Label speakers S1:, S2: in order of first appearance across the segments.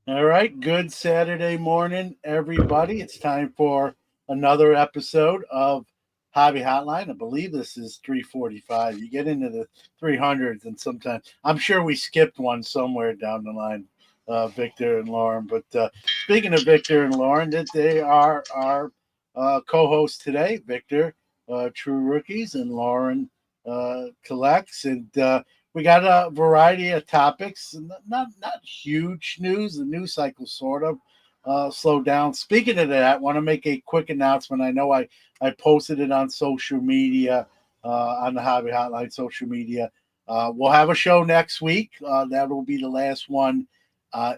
S1: All right, good Saturday morning, everybody. It's time for another episode of Hobby Hotline. I believe this is 345. You get into the 300s, and sometimes I'm sure we skipped one somewhere down the line, Victor and Lauren. But speaking of Victor and Lauren, that they are our co-hosts today. Victor, True Rookies, and Lauren collects, and we got a variety of topics. Not huge news. The news cycle sort of slowed down. Speaking of that, I want to make a quick announcement. I know I posted it on social media, on the Hobby Hotline social media. We'll have a show next week. That will be the last one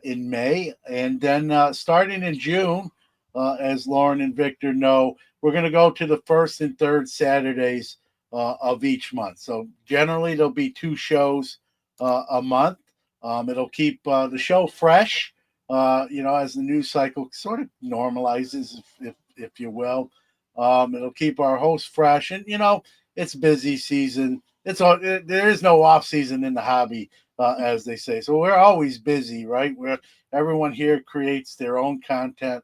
S1: in May, and then starting in June, as Lauren and Victor know, we're going to go to the first and third Saturdays of each month. So generally, there'll be two shows a month. It'll keep the show fresh, as the news cycle sort of normalizes, if you will. It'll keep our hosts fresh, and it's busy season. There is no off season in the hobby, as they say. So we're always busy, right? Where everyone here creates their own content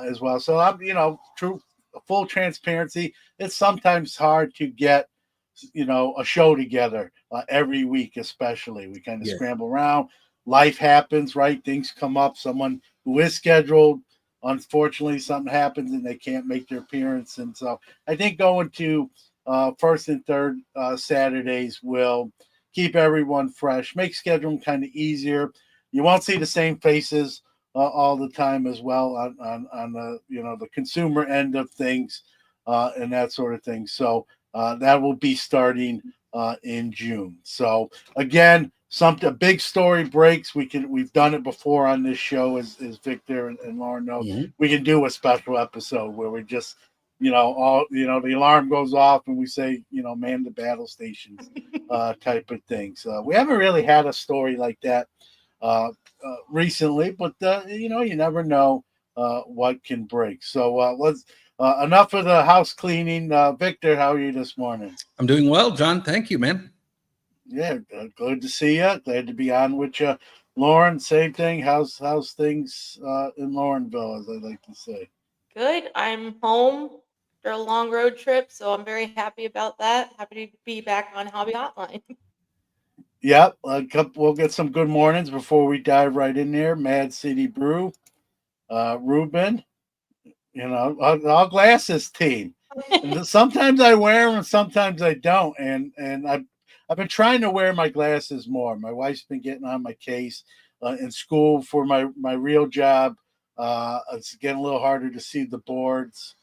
S1: as well. So true full transparency, it's sometimes hard to get a show together every week. Especially we kind of scramble around, life happens, right? Things come up, someone who is scheduled, unfortunately something happens and they can't make their appearance. And so I think going to first and third Saturdays will keep everyone fresh, make scheduling kind of easier. You won't see the same faces all the time as well on the the consumer end of things, and that sort of thing. So that will be starting in June. So again, a big story breaks. We've done it before on this show, as Victor and Lauren know. Mm-hmm. We can do a special episode where we just the alarm goes off and we say man the battle stations type of things. We haven't really had a story like that recently, but you never know what can break. So let's enough of the house cleaning. Victor, how are you this morning?
S2: I'm doing well, John. Thank you, man.
S1: Yeah, good to see you. Glad to be on with you. Lauren, same thing. How's things in Laurenville, as I like to say?
S3: Good. I'm home after a long road trip, so I'm very happy about that. Happy to be back on Hobby Hotline.
S1: Yep, we'll get some good mornings before we dive right in there. Mad City Brew, Ruben, all glasses team. And sometimes I wear them, and sometimes I don't. And I've been trying to wear my glasses more. My wife's been getting on my case in school for my real job. It's getting a little harder to see the boards.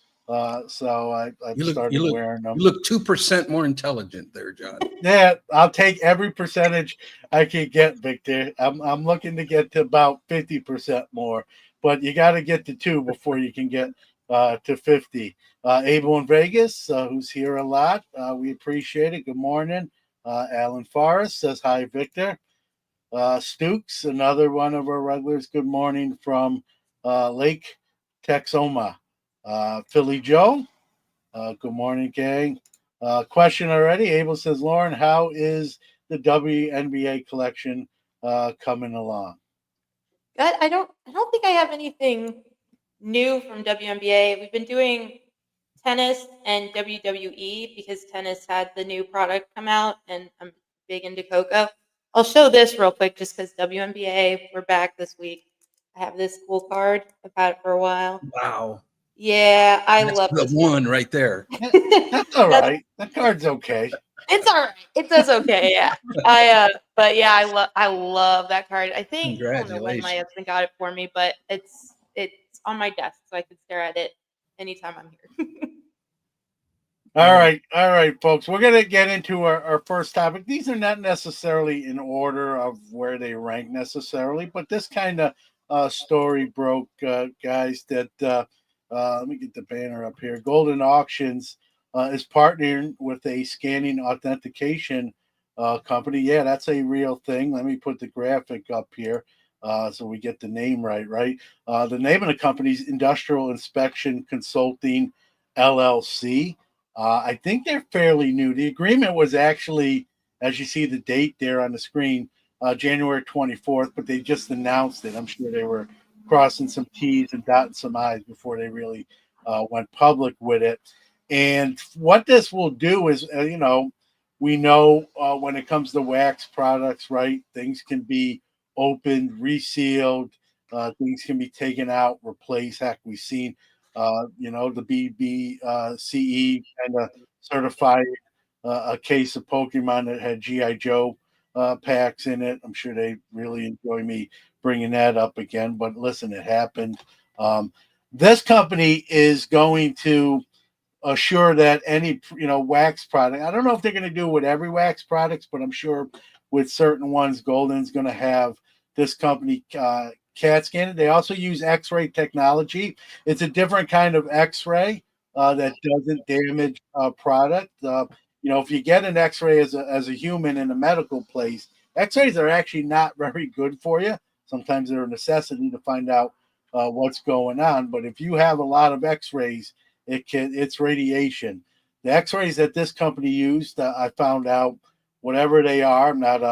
S1: So I've started wearing them.
S2: You look 2% more intelligent there, John.
S1: Yeah, I'll take every percentage I can get, Victor. I'm looking to get to about 50% more, but you got to get to 2 before you can get to 50. Abel in Vegas, who's here a lot. We appreciate it. Good morning. Alan Forrest says hi, Victor. Stukes, another one of our regulars. Good morning from Lake Texoma. Philly Joe, good morning, gang. Question already. Abel says, Lauren, how is the WNBA collection coming along?
S3: I don't think I have anything new from WNBA. We've been doing tennis and WWE because tennis had the new product come out, and I'm big into Coco. I'll show this real quick just because WNBA, we're back this week. I have this cool card. I've had it for a while.
S2: Wow.
S3: Yeah, I love
S2: the one right there.
S1: That's all right. That card's okay.
S3: It's all right. It does okay, yeah. But yeah, I love that card. I think I don't know when my husband got it for me, but it's on my desk, so I can stare at it anytime I'm here.
S1: All right, folks. We're gonna get into our first topic. These are not necessarily in order of where they rank necessarily, but this kind of story broke, guys. That let me get the banner up here. Goldin Auctions is partnering with a scanning authentication company. Yeah, that's a real thing. Let me put the graphic up here so we get the name right. The name of the company is Industrial Inspection Consulting LLC. I think they're fairly new. The agreement was actually, as you see the date there on the screen, January 24th, but they just announced it. I'm sure they were crossing some T's and dotting some I's before they really went public with it. And what this will do is, we know when it comes to wax products, right? Things can be opened, resealed, things can be taken out, replaced. Heck, we've seen, the BBCE kind of certified a case of Pokemon that had GI Joe packs in it. I'm sure they really enjoy me bringing that up again. But listen, it happened. This company is going to assure that any wax product. I don't know if they're going to do it with every wax products, but I'm sure with certain ones, Goldin's going to have this company CAT scan. They also use X-ray technology. It's a different kind of X-ray that doesn't damage product. If you get an X-ray as a human in a medical place, X-rays are actually not very good for you. Sometimes they're a necessity to find out what's going on. But if you have a lot of X-rays, it's radiation. The X-rays that this company used, I found out, whatever they are. I'm not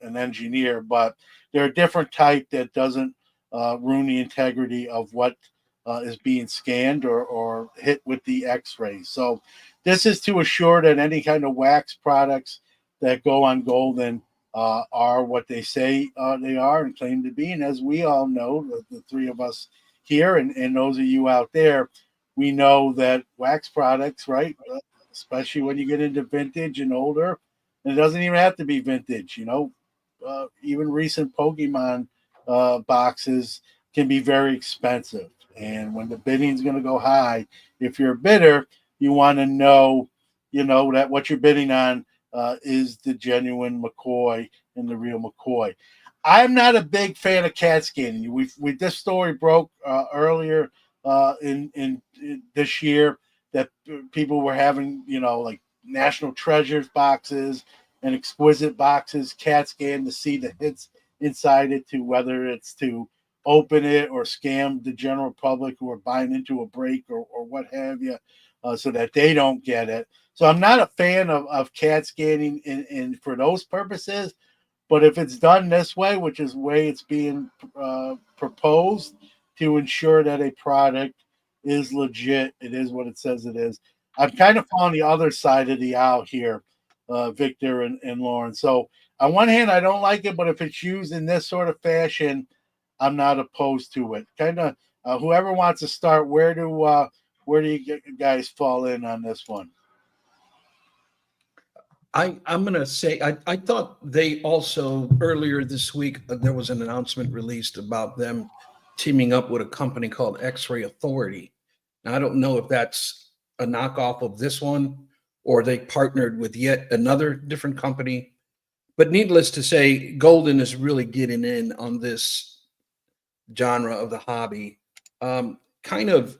S1: an engineer, but they're a different type that doesn't ruin the integrity of what is being scanned or hit with the X-rays. So this is to assure that any kind of wax products that go on Goldin are what they say they are and claim to be. And as we all know, the three of us here and those of you out there, we know that wax products, right, especially when you get into vintage and older, and it doesn't even have to be vintage, even recent Pokemon boxes can be very expensive. And when the bidding is going to go high, if you're a bidder, you want to know, that what you're bidding on is the genuine McCoy and the real McCoy. I'm not a big fan of CAT scanning. This story broke earlier in this year that people were having, like National Treasures boxes and exquisite boxes, CAT scan to see the hits inside it, to whether it's to open it or scam the general public who are buying into a break or what have you, so that they don't get it. So I'm not a fan of CAT scanning in for those purposes. But if it's done this way, which is the way it's being proposed to ensure that a product is legit, it is what it says it is. I'm kind of on the other side of the aisle here, Victor and Lauren. So on one hand, I don't like it, but if it's used in this sort of fashion, I'm not opposed to it. Kind of whoever wants to start, where do you guys fall in on this one?
S2: I'm going to say, I thought they also, earlier this week, there was an announcement released about them teaming up with a company called X-Ray Authority. Now, I don't know if that's a knockoff of this one or they partnered with yet another different company. But needless to say, Goldin is really getting in on this genre of the hobby. Kind of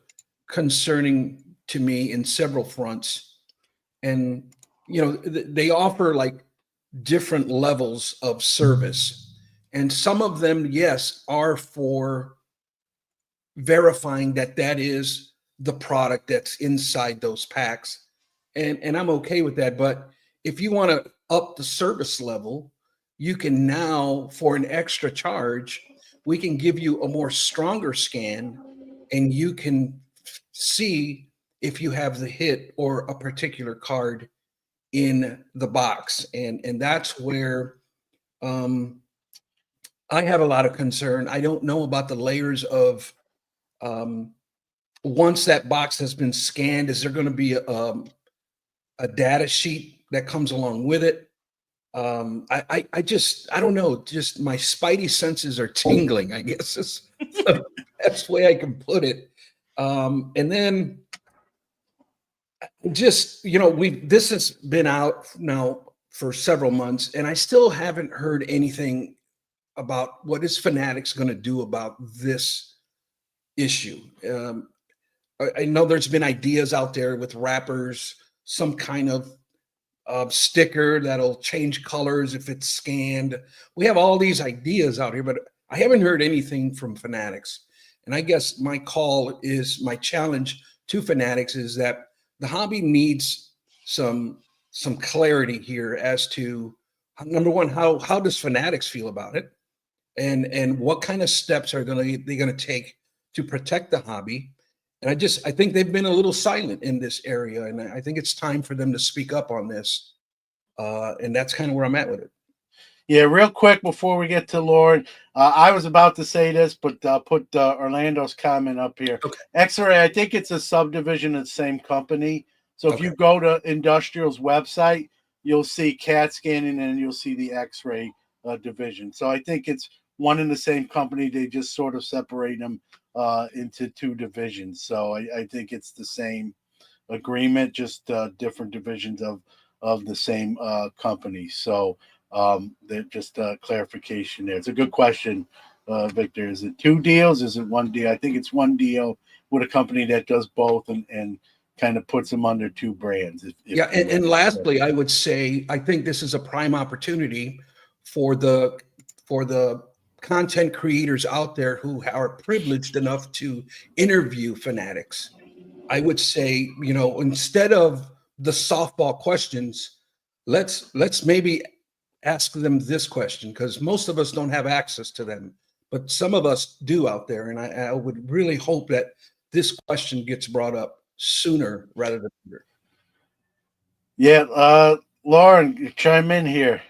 S2: concerning to me in several fronts. And they offer like different levels of service, and some of them, yes, are for verifying that is the product that's inside those packs, and I'm okay with that. But if you want to up the service level, you can now, for an extra charge, we can give you a more stronger scan, and you can see if you have the hit or a particular card in the box. And that's where I have a lot of concern. I don't know about the layers of once that box has been scanned, is there going to be a data sheet that comes along with it? I don't know. Just my spidey senses are tingling, I guess is the best way I can put it. And then just, this has been out now for several months, and I still haven't heard anything about what is Fanatics going to do about this issue. I know there's been ideas out there with wrappers, some kind of sticker that'll change colors if it's scanned. We have all these ideas out here, but I haven't heard anything from Fanatics. And I guess my challenge to Fanatics is that the hobby needs some clarity here as to number one, how does Fanatics feel about it, and what kind of steps are they going to take to protect the hobby? And I think they've been a little silent in this area, and I think it's time for them to speak up on this. And that's kind of where I'm at with it.
S1: Yeah, real quick before we get to Lauren, I was about to say this, but put Orlando's comment up here.
S2: Okay.
S1: X-Ray, I think it's a subdivision of the same company. So if
S2: Okay.
S1: you go to Industrial's website, you'll see CAT scanning and you'll see the X-Ray division. So I think it's one and the same company. They just sort of separate them into two divisions. So I think it's the same agreement, just different divisions of the same company. So just clarification there. It's a good question, Victor. Is it two deals? Is it one deal? I think it's one deal with a company that does both and kind of puts them under two brands.
S2: Yeah, and lastly, I would say I think this is a prime opportunity for the content creators out there who are privileged enough to interview Fanatics. I would say, instead of the softball questions, let's maybe ask them this question, because most of us don't have access to them, but some of us do out there. And I would really hope that this question gets brought up sooner rather than later.
S1: Yeah, Lauren, chime in here.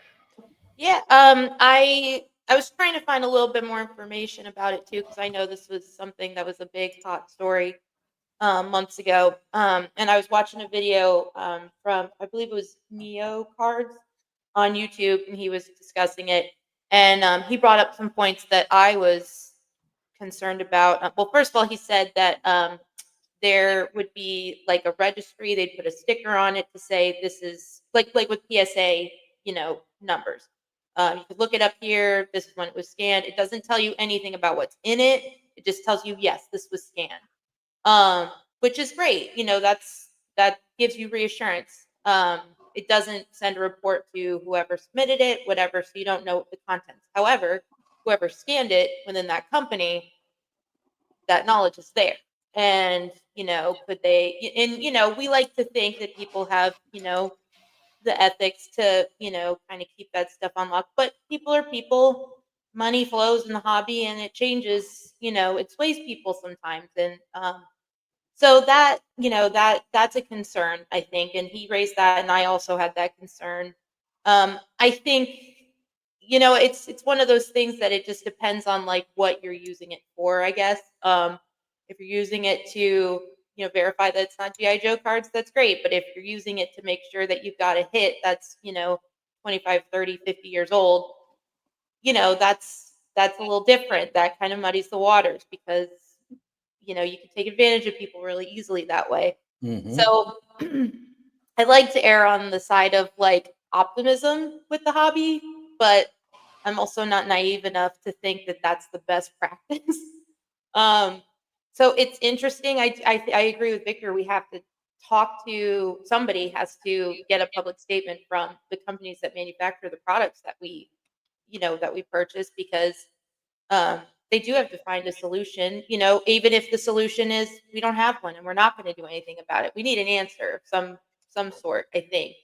S3: Yeah, I was trying to find a little bit more information about it too, because I know this was something that was a big hot story months ago. And I was watching a video from, I believe it was Neo Cards on YouTube, and he was discussing it. And he brought up some points that I was concerned about. Well, first of all, he said that there would be like a registry. They'd put a sticker on it to say this is like with PSA, numbers. You could look it up here. This is when it was scanned. It doesn't tell you anything about what's in it. It just tells you, yes, this was scanned, which is great. That gives you reassurance. It doesn't send a report to whoever submitted it, whatever, so you don't know the contents. However, whoever scanned it within that company, that knowledge is there. And, could they, and, we like to think that people have, the ethics to, kind of keep that stuff on lock. But people are people. Money flows in the hobby, and it changes, it sways people sometimes. And so that, that's a concern, I think. And he raised that, and I also had that concern. I think, it's one of those things that it just depends on like what you're using it for, I guess. If you're using it to, verify that it's not GI Joe cards, that's great. But if you're using it to make sure that you've got a hit that's, 25, 30, 50 years old, that's a little different. That kind of muddies the waters, because you can take advantage of people really easily that way.
S2: Mhm.
S3: So I like to err on the side of like optimism with the hobby, but I'm also not naive enough to think that that's the best practice. So it's interesting. I agree with Victor. We have to talk to somebody, has to get a public statement from the companies that manufacture the products that we purchase, because they do have to find a solution, even if the solution is we don't have one and we're not going to do anything about it. We need an answer of some sort, I think.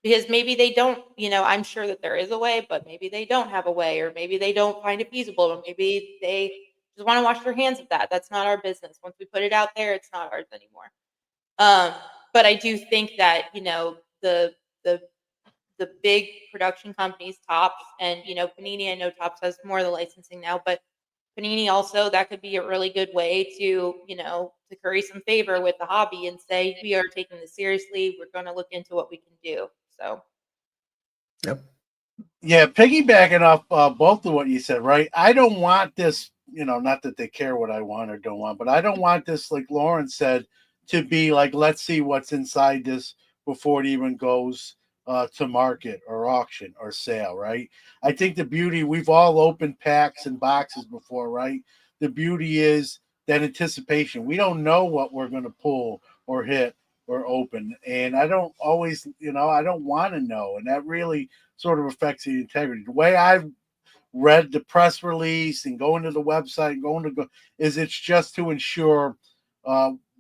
S3: Because maybe they don't, I'm sure that there is a way, but maybe they don't have a way, or maybe they don't find it feasible, or maybe they just want to wash their hands of that. That's not our business. Once we put it out there, it's not ours anymore. But I do think that, the the big production companies, Tops, and Panini. I know Tops has more of the licensing now, but Panini also, that could be a really good way to to curry some favor with the hobby and say we are taking this seriously. We're going to look into what we can do. So,
S2: Yep.
S1: Yeah, piggybacking off both of what you said, right? I don't want this, not that they care what I want or don't want, but I don't want this, like Lauren said, to be like, let's see what's inside this before it even goes to market or auction or sale, right? I think the beauty, we've all opened packs and boxes before, right? The beauty is that anticipation. We don't know what we're going to pull or hit or open. And I don't always, I don't want to know. And that really sort of affects the integrity. The way I've read the press release and going to the website, is it's just to ensure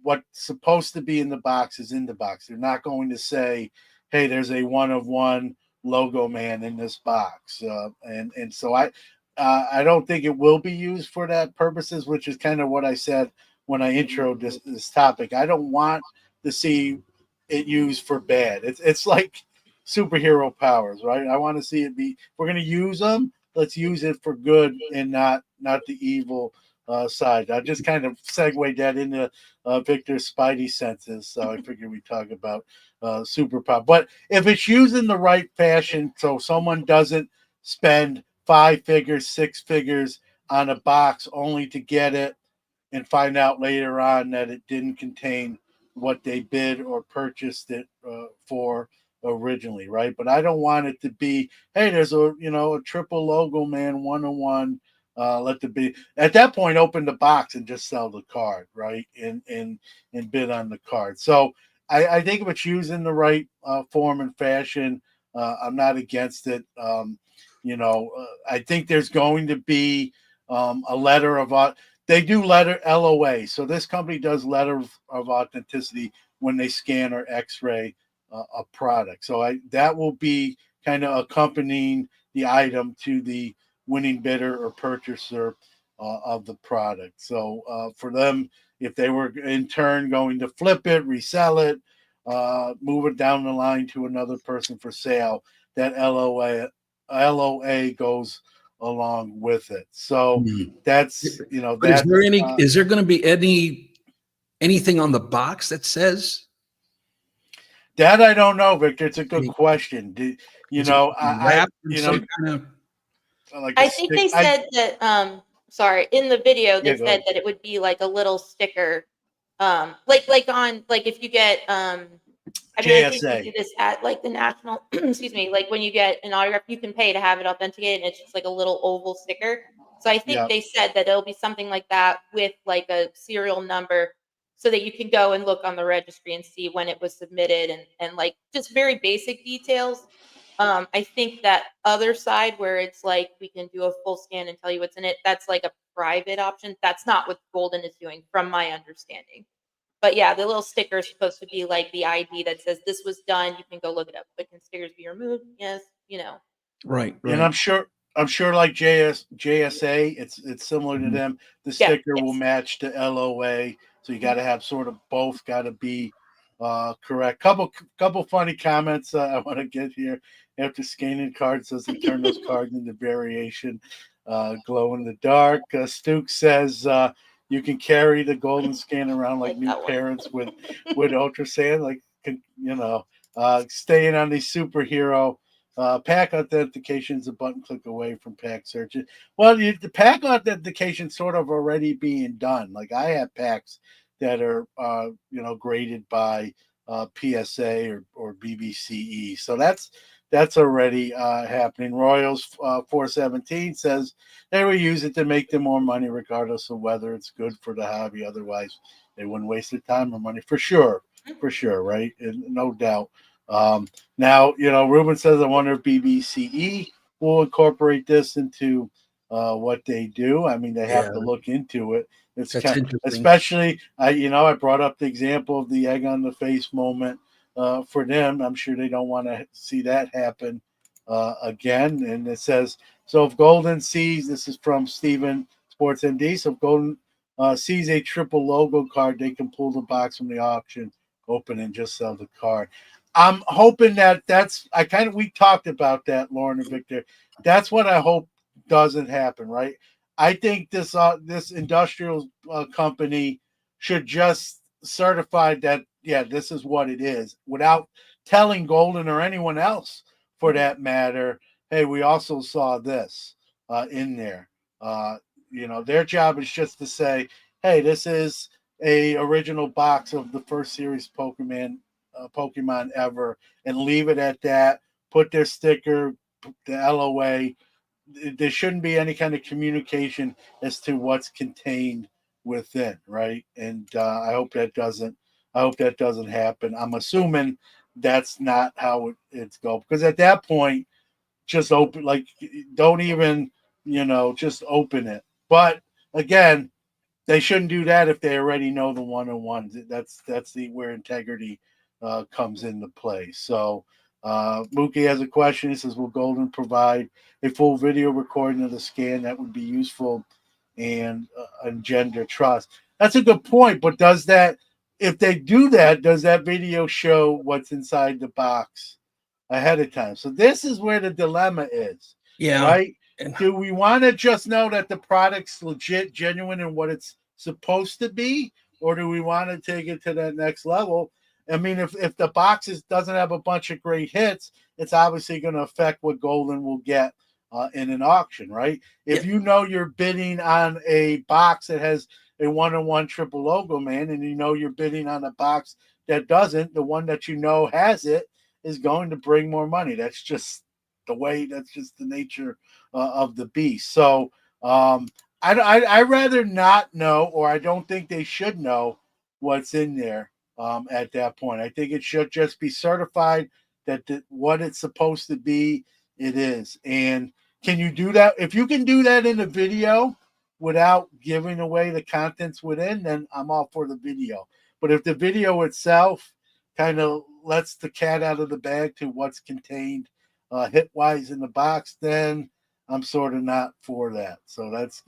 S1: what's supposed to be in the box is in the box. They're not going to say, hey, there's a one of one logo man in this box, and so I don't think it will be used for that purposes, which is kind of what I said when I introed this topic. I don't want to see it used for bad. It's like superhero powers, right? I want to see it be. If we're going to use them, let's use it for good and not the evil side. I just kind of segued that into Victor's Spidey senses, so I figured we'd talk about superpower. But if it's used in the right fashion, so someone doesn't spend 5 figures, 6 figures on a box only to get it and find out later on that it didn't contain what they bid or purchased it for originally, right? But I don't want it to be, hey, there's a triple logo man 101. Let the be at that point open the box and just sell the card, right? And bid on the card. So I think if it's used in the right form and fashion, I'm not against it. I think there's going to be a letter of they do letter LOA. So this company does letter of authenticity when they scan or X-ray a product. So that will be kind of accompanying the item to the winning bidder or purchaser of the product. So for them, if they were in turn going to flip it, resell it, move it down the line to another person for sale, that LOA goes along with it. So that's
S2: But
S1: that's
S2: is there going to be anything on the box that says?
S1: That I don't know, Victor. It's a good question.
S3: I think they said that sorry, in the video they said that it would be like a little sticker. Like on like if you get I mean, I think we do this at like the national excuse me, like when you get an autograph, you can pay to have it authenticated and it's just like a little oval sticker. So I think they said that it'll be something like that with like a serial number so that you can go and look on the registry and see when it was submitted and like just very basic details. I think that other side where it's like we can do a full scan and tell you what's in it, that's like a private option. That's not what Goldin is doing, from my understanding. But yeah, the little sticker is supposed to be like the ID that says this was done. You can go look it up. But can stickers be removed? Yes,
S2: Right.
S1: And I'm sure like JSA, it's similar to them. The sticker will match the LOA, so you got to have sort of both got to be correct. Couple funny comments I want to get here. After scanning cards, does it turn those cards into variation? Glow in the dark. Stuke says you can carry the Goldin scan around like new parents with ultrasound, like staying on the superhero. Pack authentication is a button click away from pack searches. Well, the pack authentication sort of already being done. Like I have packs that are graded by PSA or BBCE, so that's already happening. Royals 417 says they will use it to make them more money, regardless of whether it's good for the hobby. Otherwise, they wouldn't waste their time or money for sure, right? And no doubt. Now, Ruben says, I wonder if BBCE will incorporate this into what they do. I mean, they have to look into it. It's especially, I brought up the example of the egg on the face moment for them. I'm sure they don't want to see that happen again. And it says, so if Goldin sees, this is from Steven Sports MD, so if Goldin sees a triple logo card, they can pull the box from the auction, open and just sell the card. I'm hoping we talked about that, Lauren and Victor. That's what I hope doesn't happen, right? I think this industrial company should just certify that, this is what it is, without telling Goldin or anyone else, for that matter, hey, we also saw this in there. Their job is just to say, hey, this is a original box of the first series Pokemon ever, and leave it at that. Put their sticker, the LOA. There shouldn't be any kind of communication as to what's contained within, right? And I hope that doesn't happen. I'm assuming that's not how it's go, because at that point, just open, like, don't even just open it. But again, they shouldn't do that if they already know the 101s. That's where integrity comes into play. So Mookie has a question. He says, will Goldin provide a full video recording of the scan that would be useful and engender trust? That's a good point, but does that, if they do that, does that video show what's inside the box ahead of time? So this is where the dilemma is,
S2: Yeah.
S1: right?
S2: And
S1: Do we want to just know that the product's legit, genuine, and what it's supposed to be, or do we want to take it to that next level? I mean, if the boxes doesn't have a bunch of great hits, it's obviously going to affect what Goldin will get in an auction, right? If
S2: yeah,
S1: you know you're bidding on a box that has a 1-on-1 triple logo, man, and you know you're bidding on a box that doesn't, the one that you know has it is going to bring more money. That's just the way. That's just the nature of the beast. So I rather not know, or I don't think they should know what's in there at that point. I think it should just be certified that what it's supposed to be, it is. And can you do that? If you can do that in a video without giving away the contents within, then I'm all for the video. But if the video itself kind of lets the cat out of the bag to what's contained hit-wise in the box, then I'm sort of not for that. So that's,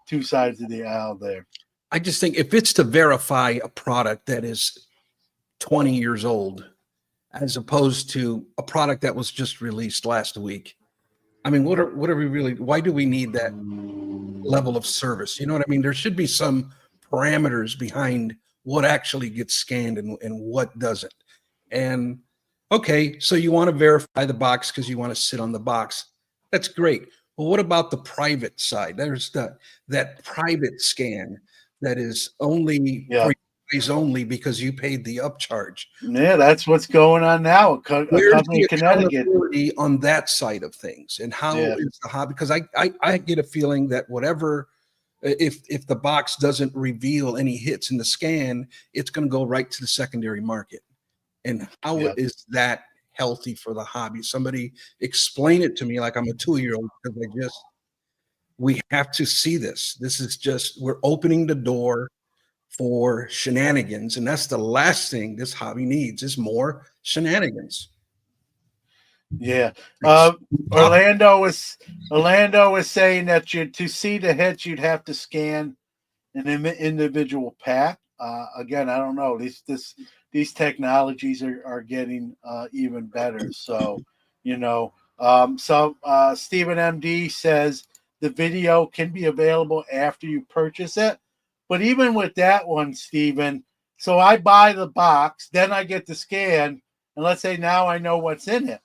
S1: two sides of the aisle there.
S2: I just think if it's to verify a product that is 20 years old, as opposed to a product that was just released last week, I mean, what are we really? Why do we need that level of service? You know what I mean? There should be some parameters behind what actually gets scanned and what doesn't. And okay, so you want to verify the box because you want to sit on the box. That's great. Well, what about the private side? There's that private scan that is only for you guys only because you paid the upcharge.
S1: Yeah, that's what's going on now. A
S2: Where's
S1: company
S2: the
S1: in Connecticut.
S2: accountability on that side of things? And how is the hobby? Because I get a feeling that whatever, if the box doesn't reveal any hits in the scan, it's going to go right to the secondary market. And how is that healthy for the hobby? Somebody explain it to me like I'm a 2-year-old, because we have to see this. This is just, we're opening the door for shenanigans, and that's the last thing this hobby needs is more shenanigans.
S1: Yeah. Orlando is saying that to see the hits, you'd have to scan an individual pack. Again, I don't know. These technologies are getting even better. So, Stephen MD says the video can be available after you purchase it. But even with that one, Stephen, so I buy the box, then I get the scan, and let's say now I know what's in it.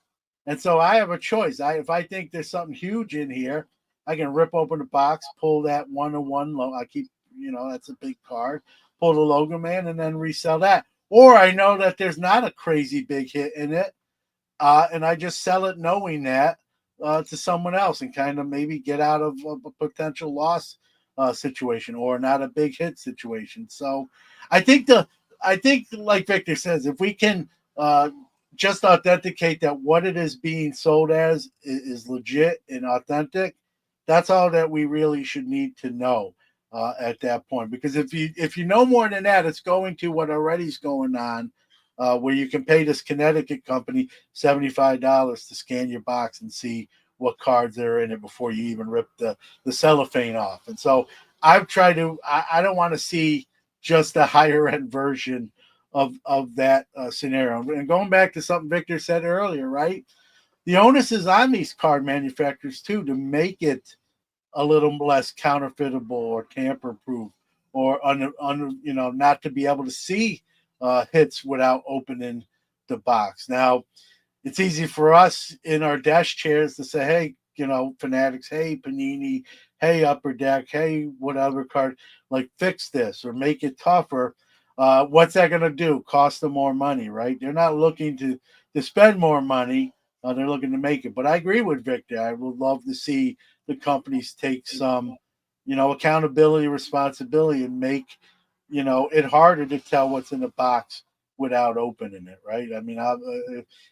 S1: And so I have a choice. If I think there's something huge in here, I can rip open the box, pull that 1-on-1 logo. I keep, that's a big card, pull the logo, man, and then resell that. Or I know that there's not a crazy big hit in it, and I just sell it knowing that to someone else and kind of maybe get out of a potential loss situation or not a big hit situation. So I think like Victor says, if we can just authenticate that what it is being sold as is legit and authentic, that's all that we really should need to know at that point. Because if you know more than that, it's going to what already is going on, where you can pay this Connecticut company $75 to scan your box and see what cards are in it before you even rip the cellophane off. And so I've tried to, I don't want to see just a higher end version of that scenario. And going back to something Victor said earlier, right? The onus is on these card manufacturers too to make it a little less counterfeitable or tamper proof, or not to be able to see hits without opening the box. Now, it's easy for us in our desk chairs to say, hey, Fanatics, hey, Panini, hey, Upper Deck, hey, whatever card, like fix this or make it tougher. What's that going to do? Cost them more money, right? They're not looking to spend more money. They're looking to make it. But I agree with Victor. I would love to see the companies take some, accountability, responsibility, and make, it harder to tell what's in the box without opening it, right? I mean,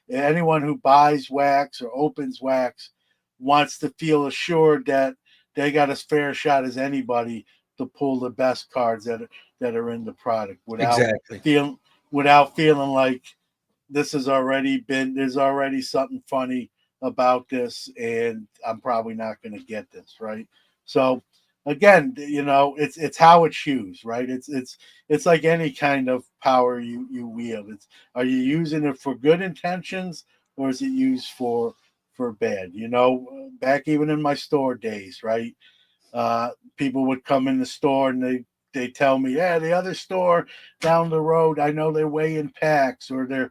S1: anyone who buys wax or opens wax wants to feel assured that they got as fair a shot as anybody to pull the best cards that are in the product without
S2: Exactly.
S1: feeling like, this has already been, there's already something funny about this, and I'm probably not going to get this, right? So again, it's how it's used, right? It's like any kind of power you wield. It's, are you using it for good intentions, or is it used for bad? Back even in my store days, right? People would come in the store and they tell me, yeah, the other store down the road, I know they weigh in packs, or they're,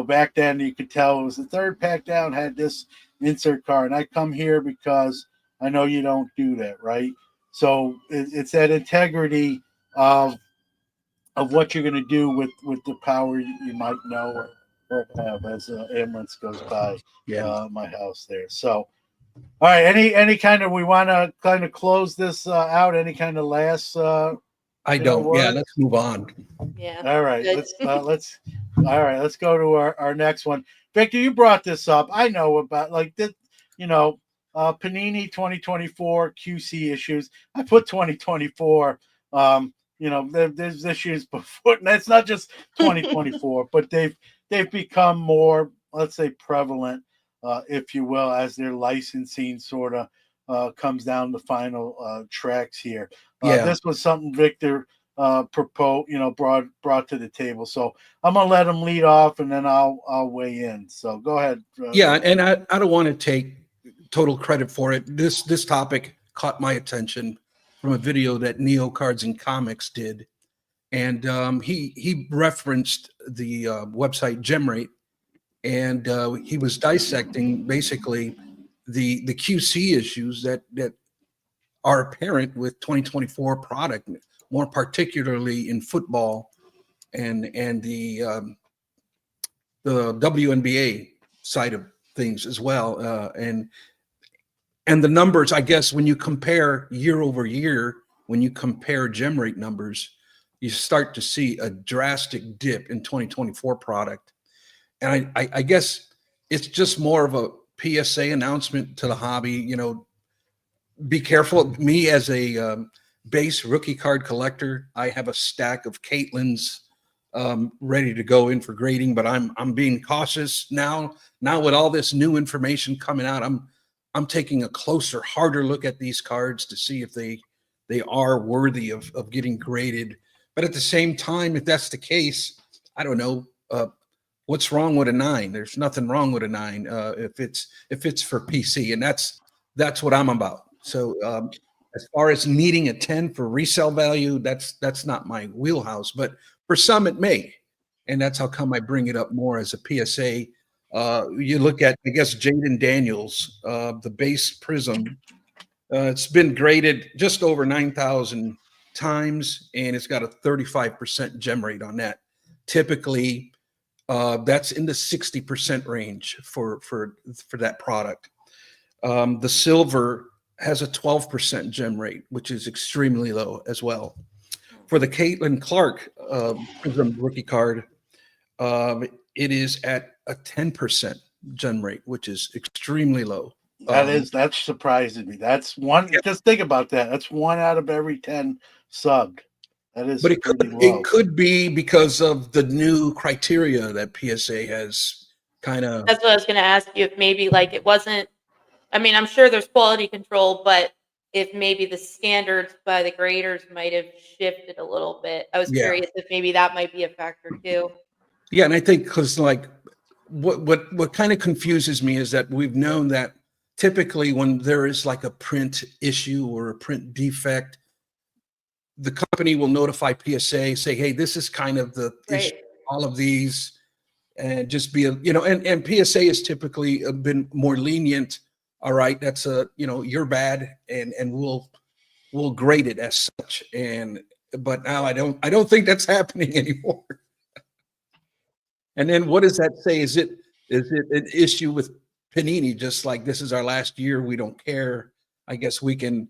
S1: back then you could tell it was the third pack down had this insert card, and I come here because I know you don't do that, right? So it's that integrity of what you're going to do with the power you might know or have, as ambulance goes by my house there. So, all right, any kind of, we want to kind of close this out. Any kind of last
S2: I don't. Yeah,
S1: words?
S2: let's move on.
S3: Yeah.
S1: All right,
S3: Good.
S1: let's go to our next one. Victor, you brought this up. I know about, like, this, Panini 2024 QC issues. I put 2024. There's issues before, and it's not just 2024, but they've become more, let's say, prevalent, if you will, as their licensing sort of comes down the final tracks here. This was something Victor proposed, brought to the table. So I'm gonna let him lead off, and then I'll weigh in. So go ahead.
S2: And I don't want to take total credit for it. This topic caught my attention from a video that Neo Cards and Comics did, and he referenced the website GemRate, and he was dissecting basically the QC issues that are apparent with 2024 product, more particularly in football and the WNBA side of things as well, and the numbers, I guess, when you compare year over year, when you compare GemRate numbers, you start to see a drastic dip in 2024 product. And I guess it's just more of a PSA announcement to the hobby. Be careful. Me, as a base rookie card collector, I have a stack of Caitlin's ready to go in for grading, but I'm being cautious now. Now with all this new information coming out, I'm taking a closer, harder look at these cards to see if they are worthy of getting graded. But at the same time, if that's the case, I don't know what's wrong with a 9. There's nothing wrong with a 9 if it's for PC, and that's what I'm about. So as far as needing a 10 for resale value, that's not my wheelhouse. But for some, it may, and that's how come I bring it up more as a PSA. You look at, I guess, Jaden Daniels, the base Prism. It's been graded just over 9,000 times, and it's got a 35% gem rate on that. Typically, that's in the 60% range for that product. The silver has a 12% gem rate, which is extremely low as well. For the Caitlin Clark Prism rookie card, it is at a 10% gem rate, which is extremely low.
S1: That's surprising me. That's one. Yeah. Just think about that. That's 1 out of every 10 subbed. That is,
S2: but it could be because of the new criteria that PSA has kind of.
S3: That's what I was going to ask you. If maybe like it wasn't. I mean, I'm sure there's quality control, but if maybe the standards by the graders might have shifted a little bit. I was curious if maybe that might be a factor too.
S2: Yeah, and I think because like what kind of confuses me is that we've known that typically when there is like a print issue or a print defect, the company will notify PSA, say, hey, this is kind of the issue, all of these, and just be, and PSA has typically been more lenient. All right, that's you're bad, and we'll grade it as such. But now I don't think that's happening anymore. And then what does that say? Is it an issue with Panini? Just like this is our last year, we don't care. I guess we can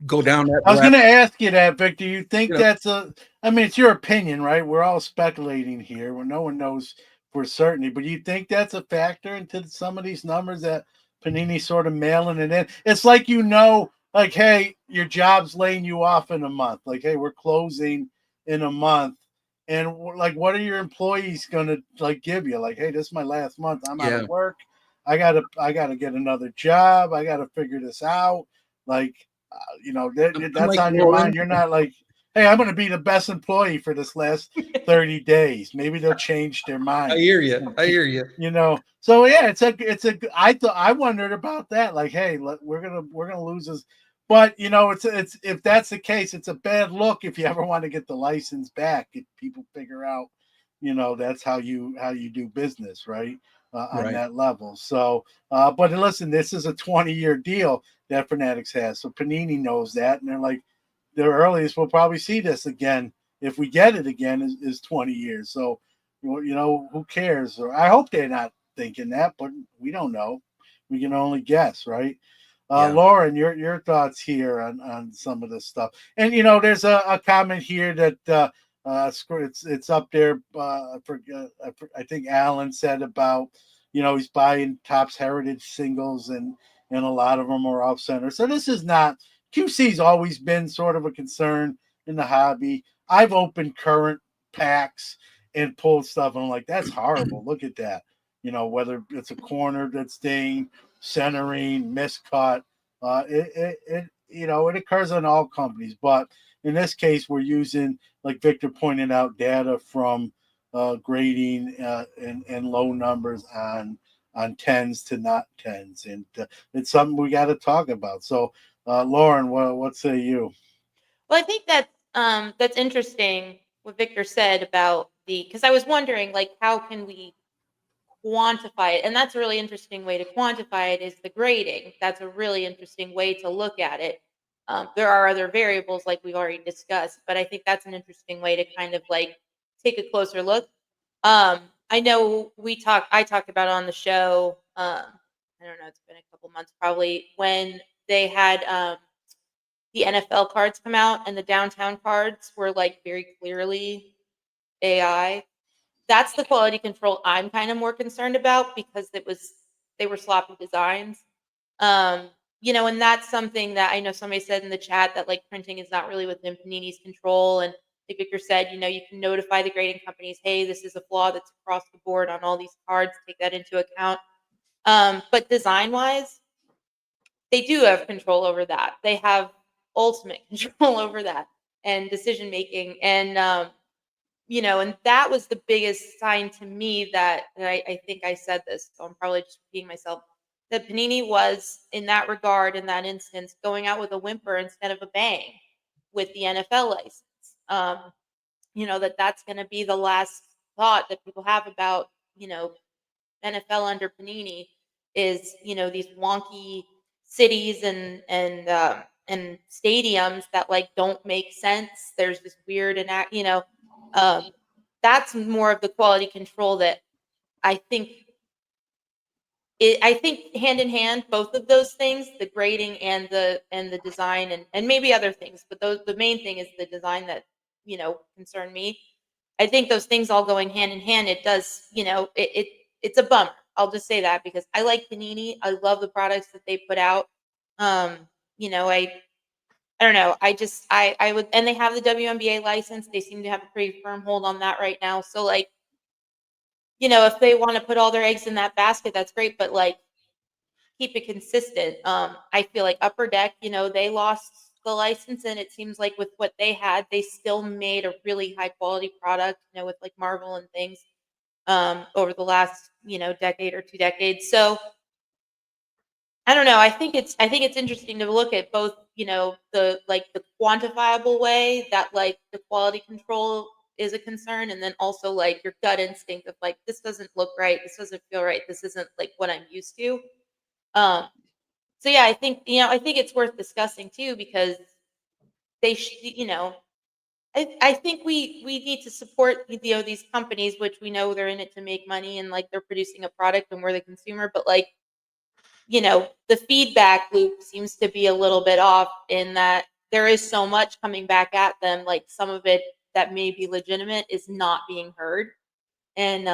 S2: go down that.
S1: I was going to ask you that, Victor. You think that's I mean, it's your opinion, right? We're all speculating here where no one knows for certainty, but you think that's a factor into some of these numbers that Panini sort of mailing it in? It's like, like, hey, your job's laying you off in a month. Like, hey, we're closing in a month. And like, what are your employees gonna like give you? Like, hey, this is my last month. I'm out
S2: Yeah.
S1: of work. I gotta get another job. I gotta figure this out. Like,
S2: I'm
S1: that's
S2: like
S1: on your
S2: Lauren.
S1: mind. You're not like, hey, I'm gonna be the best employee for this last 30 days. Maybe they'll change their
S2: I
S1: mind.
S2: hear you. I hear you.
S1: So yeah, I wondered about that. Like, hey, we're gonna lose this, but it's if that's the case, it's a bad look if you ever want to get the license back. If people figure out, that's how you do business, right? On
S2: Right.
S1: that level. So, but listen, this is a 20-year deal that Fanatics has, so Panini knows that, and they're like, the earliest we'll probably see this again, if we get it again, is 20 years. So, who cares? Or I hope they're not thinking that, but we don't know. We can only guess, right?
S2: Yeah.
S1: Lauren, your thoughts here on some of this stuff. And there's a comment here that it's up there. I think Alan said about he's buying Topps Heritage singles, and a lot of them are off center. So this is not QC's always been sort of a concern in the hobby. I've opened current packs and pulled stuff, and I'm like, that's horrible. Look at that. Whether it's a corner that's dinged, centering, miscut, it occurs on all companies. But in this case, we're using, like Victor pointed out, data from grading and low numbers on tens to not tens, and it's something we got to talk about. So, Lauren, what say you?
S3: Well, I think that's interesting what Victor said about because I was wondering, like, how can we quantify it? And that's a really interesting way to quantify it is the grading. That's a really interesting way to look at it. There are other variables like we've already discussed, but I think that's an interesting way to kind of like take a closer look. I know I talked about it on the show. I don't know, it's been a couple months probably when they had the NFL cards come out and the downtown cards were like very clearly AI. That's the quality control I'm kind of more concerned about because they were sloppy designs. And that's something that I know somebody said in the chat that like printing is not really within Panini's control. And like Victor said, you can notify the grading companies, hey, this is a flaw that's across the board on all these cards. Take that into account. But design wise, they do have control over that. They have ultimate control over that and decision making. And that was the biggest sign to me that, and I think I said this, so I'm probably just repeating myself, that Panini was, in that regard, in that instance, going out with a whimper instead of a bang with the NFL license. That's going to be the last thought that people have about, NFL under Panini is, these wonky cities and stadiums that like don't make sense. There's this weird um, that's more of the quality control that I think I think hand in hand, both of those things, the grading and the design and maybe other things, but the main thing is the design that, concern me. I think those things all going hand in hand, it does, it's a bummer. I'll just say that because I like Panini. I love the products that they put out. Um, I don't know. I would, and they have the WNBA license. They seem to have a pretty firm hold on that right now. So like, if they want to put all their eggs in that basket, that's great. But like, keep it consistent. I feel like Upper Deck, they lost the license, and it seems like with what they had, they still made a really high quality product, with like Marvel and things over the last, decade or 2 decades. So I don't know. I think it's interesting to look at both, the quantifiable way that like the quality control is a concern, and then also like your gut instinct of like this doesn't look right, this doesn't feel right, this isn't like what I'm used to. Um, so yeah, I think it's worth discussing too because they I think we need to support these companies, which we know they're in it to make money and like they're producing a product and we're the consumer, but like the feedback loop seems to be a little bit off in that there is so much coming back at them. Like some of it that may be legitimate is not being heard. And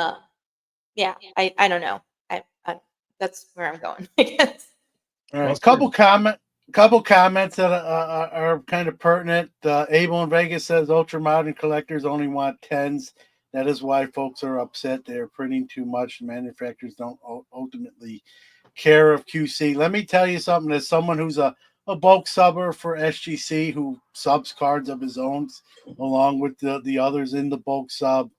S3: yeah, I don't know. I that's where I'm going, I guess.
S1: All right,
S2: Well
S1: a couple
S2: said.
S1: couple comments that are kind of pertinent. Abel in Vegas says ultra modern collectors only want 10s. That is why folks are upset. They're printing too much. Manufacturers don't ultimately care of QC. Let me tell you something. As someone who's a bulk subber for SGC, who subs cards of his own, along with the others in the bulk sub,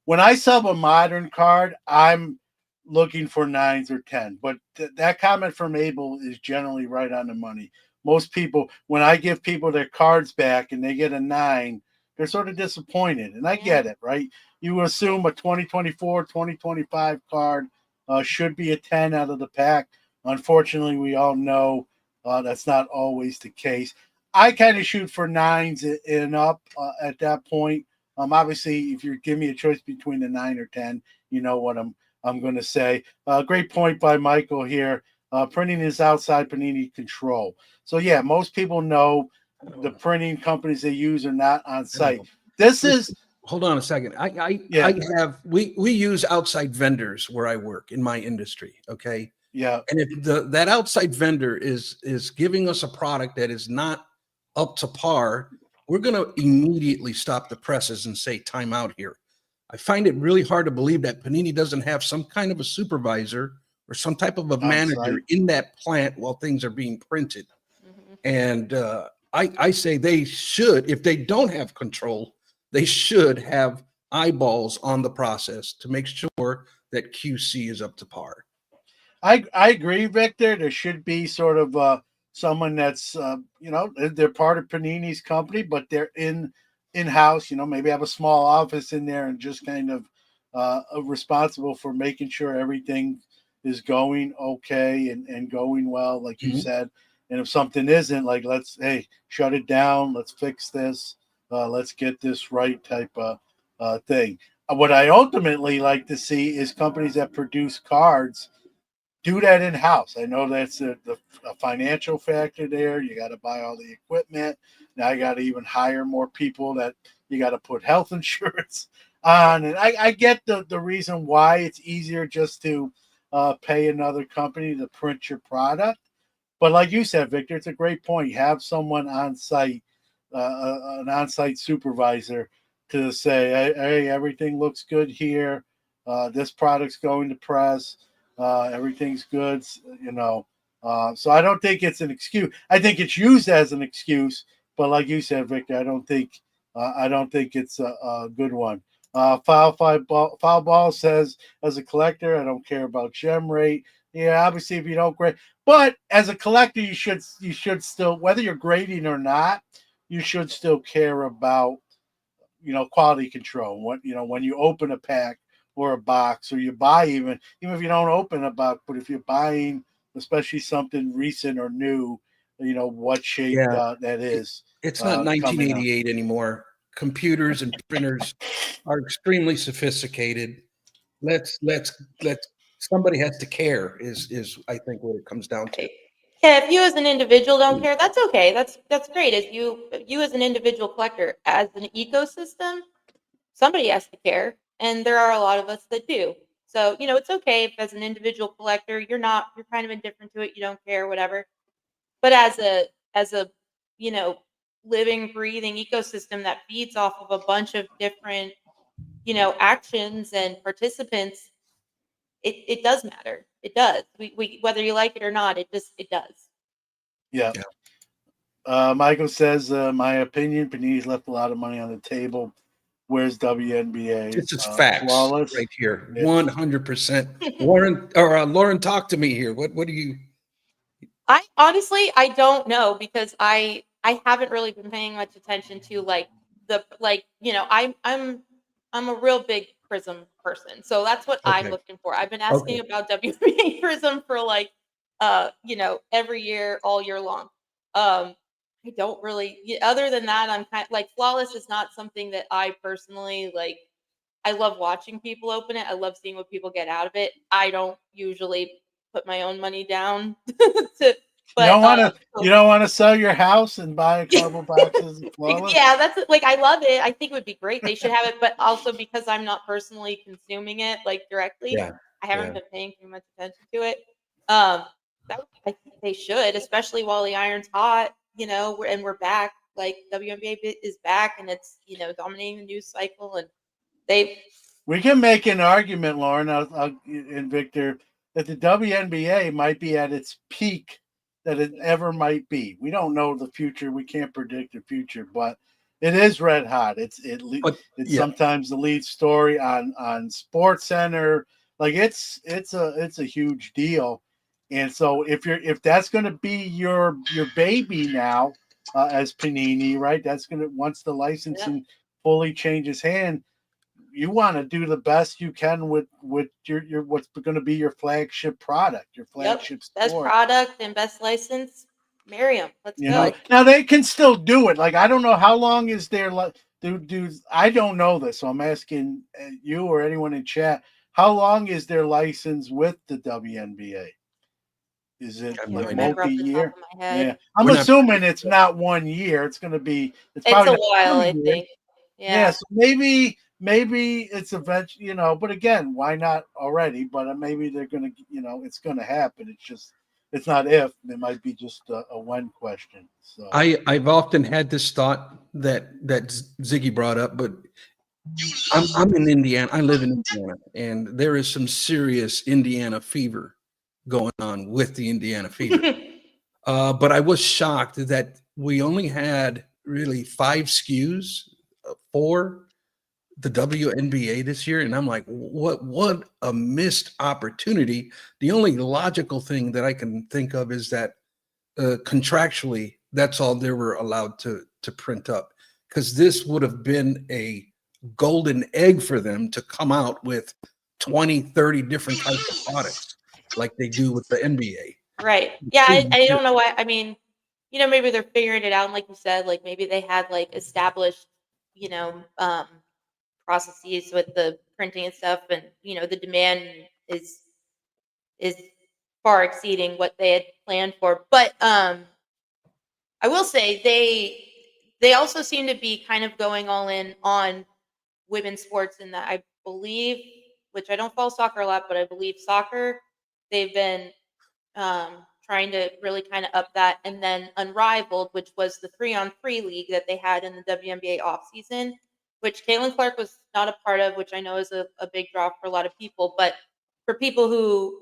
S1: when I sub a modern card, I'm looking for 9s or 10. But that comment from Abel is generally right on the money. Most people, when I give people their cards back and they get a 9, they're sort of disappointed. And I get it, right? You assume a 2024, 2025 card should be a 10 out of the pack. Unfortunately, we all know that's not always the case. I kind of shoot for 9s and up at that point. Obviously, if you give me a choice between a 9 or 10, you know what I'm going to say. Great point by Michael here. Printing is outside Panini control. So yeah, most people know the printing companies they use are not on site. This is.
S2: Hold on a second. I have we use outside vendors where I work in my industry. Okay.
S1: Yeah.
S2: And if that outside vendor is giving us a product that is not up to par, we're going to immediately stop the presses and say time out here. I find it really hard to believe that Panini doesn't have some kind of a supervisor or some type of a manager in that plant while things are being printed.
S3: Mm-hmm.
S2: And I say they should, if they don't have control, they should have eyeballs on the process to make sure that QC is up to par.
S1: I agree, Victor. There should be sort of someone that's they're part of Panini's company, but they're in-house. Maybe have a small office in there and just kind of responsible for making sure everything is going okay and going well, like you said. And if something isn't, like hey, shut it down. Let's fix this. Let's get this right type of thing. What I ultimately like to see is companies that produce cards do that in house. I know that's a financial factor there. You got to buy all the equipment. Now you got to even hire more people that you got to put health insurance on. And I get the reason why it's easier just to pay another company to print your product. But like you said, Victor, it's a great point. You have someone on site, an on site supervisor to say, hey, everything looks good here. This product's going to press. Everything's good, so I don't think it's an excuse. I think it's used as an excuse, but like you said, Victor, I don't think it's a good one. Foul ball says, as a collector, I don't care about gem rate. Yeah, obviously, if you don't grade, but as a collector, you should still, whether you're grading or not, you should still care about quality control. When you open a pack or a box, or you buy, even if you don't open a box, but if you're buying, especially something recent or new, what shape that is.
S2: It's not 1988 anymore. Computers and printers are extremely sophisticated. Let's somebody has to care is I think what it comes down to.
S3: Yeah, if you as an individual don't care, that's okay. That's great. As you as an individual collector, as an ecosystem, somebody has to care, and there are a lot of us that do. So it's okay if as an individual collector you're kind of indifferent to it, you don't care, whatever. But as a living, breathing ecosystem that feeds off of a bunch of different actions and participants, it does matter. It does. We whether you like it or not, it does.
S1: Yeah. Michael says, my opinion, Panini's left a lot of money on the table. Where's WNBA?
S2: This is facts
S1: flawless
S2: right here, 100%. Lauren, talk to me here. What do you?
S3: I honestly, I don't know, because I haven't really been paying much attention to I'm a real big Prism person, so that's what I'm looking for. I've been asking about WNBA Prism for every year, all year long. I don't really, other than that, I'm kind of like, flawless is not something that I personally like. I love watching people open it. I love seeing what people get out of it. I don't usually put my own money down to. But
S1: you don't want to sell your house and buy a couple boxes of flawless?
S3: Yeah, that's like, I love it. I think it would be great. They should have it, but also because I'm not personally consuming it directly, I haven't been paying too much attention to it. That would be I think they should, especially while the iron's hot, and we're back. Like WNBA is back and it's, dominating the news cycle. And
S1: we can make an argument, Lauren and Victor, that the WNBA might be at its peak that it ever might be. We don't know the future. We can't predict the future, but it is red hot. It's sometimes the lead story on Sports Center. Like it's a huge deal. And so if that's going to be your baby now as Panini, right? That's going to, once the licensing fully changes hand, you want to do the best you can with your what's going to be your flagship product, your flagship sport.
S3: Best product and best license. Miriam, let's go.
S1: Now they can still do it. Like I don't know how long is their I don't know this, so I'm asking you or anyone in chat. How long is their license with the WNBA? Is it multi-year? Yeah, I'm assuming it's not 1 year. It's going to be.
S3: It's a while, I think.
S1: Yeah, so maybe it's eventually, but again, why not already? But maybe they're going to, it's going to happen. It's not if, it might be just a when question. So
S2: I've often had this thought that Ziggy brought up, but I'm in Indiana. I live in Indiana, and there is some serious Indiana fever going on with the Indiana fever. But I was shocked that we only had really 5 SKUs for the WNBA this year, and I'm like, what a missed opportunity. The only logical thing that I can think of is that contractually, that's all they were allowed to print up, because this would have been a golden egg for them to come out with 20-30 different types of products like they do with the NBA.
S3: Right. Yeah, I don't know why. I mean, maybe they're figuring it out, and like you said, like maybe they had like established processes with the printing and stuff, and the demand is far exceeding what they had planned for. But I will say they also seem to be kind of going all in on women's sports, in that I believe, which I don't follow soccer a lot, but I believe soccer, they've been trying to really kind of up that. And then Unrivaled, which was the 3-on-3 league that they had in the WNBA offseason, which Caitlin Clark was not a part of, which I know is a big draw for a lot of people. But for people who,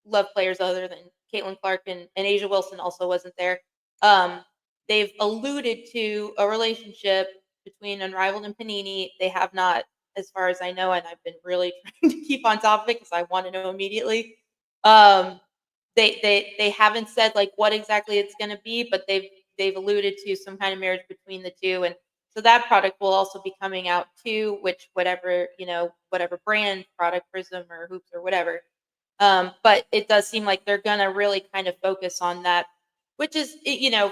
S3: love players other than Caitlin Clark, and Asia Wilson also wasn't there, they've alluded to a relationship between Unrivaled and Panini. They have not, as far as I know, and I've been really trying to keep on top of it because I want to know immediately. They haven't said like what exactly it's going to be, but they've alluded to some kind of marriage between the two. And so that product will also be coming out too, which whatever brand product, Prism or Hoops or whatever. But it does seem like they're going to really kind of focus on that, which is,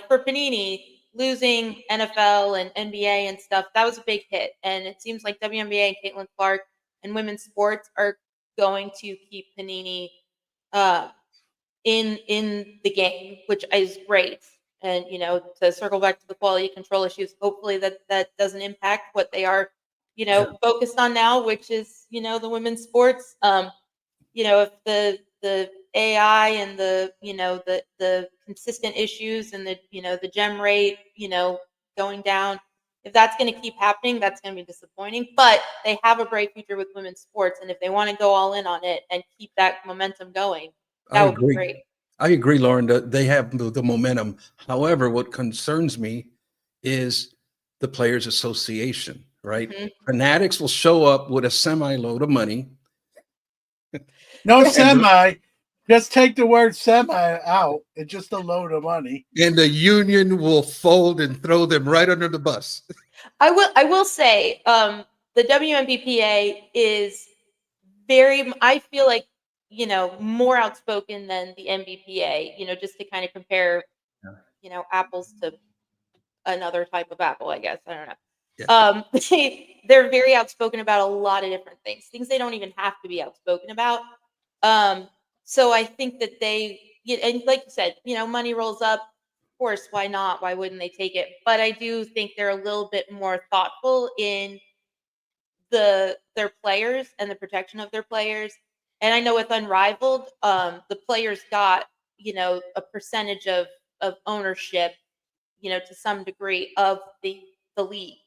S3: for Panini, losing NFL and NBA and stuff, that was a big hit. And it seems like WNBA and Caitlin Clark and women's sports are going to keep Panini in the game, which is great. And to circle back to the quality control issues, hopefully that doesn't impact what they are focused on now, which is the women's sports. If the AI and the consistent issues and the gem rate going down, if that's going to keep happening, that's going to be disappointing. But they have a bright future with women's sports, and if they want to go all in on it and keep that momentum going, that would be great.
S2: I agree, Lauren. They have the momentum. However, what concerns me is the Players Association, right? Mm-hmm. Fanatics will show up with a semi-load of money.
S1: No semi. Just take the word semi out. It's just a load of money.
S2: And the union will fold and throw them right under the bus.
S3: I will say the WNBPA is very, I feel like, more outspoken than the NBPA, just to kind of compare, apples to another type of apple, I guess. I don't know. Yeah. They're very outspoken about a lot of different things they don't even have to be outspoken about. So I think that and like you said, money rolls up. Of course, why not? Why wouldn't they take it? But I do think they're a little bit more thoughtful in their players and the protection of their players. And I know with Unrivaled, the players got, a percentage of ownership, to some degree of the league.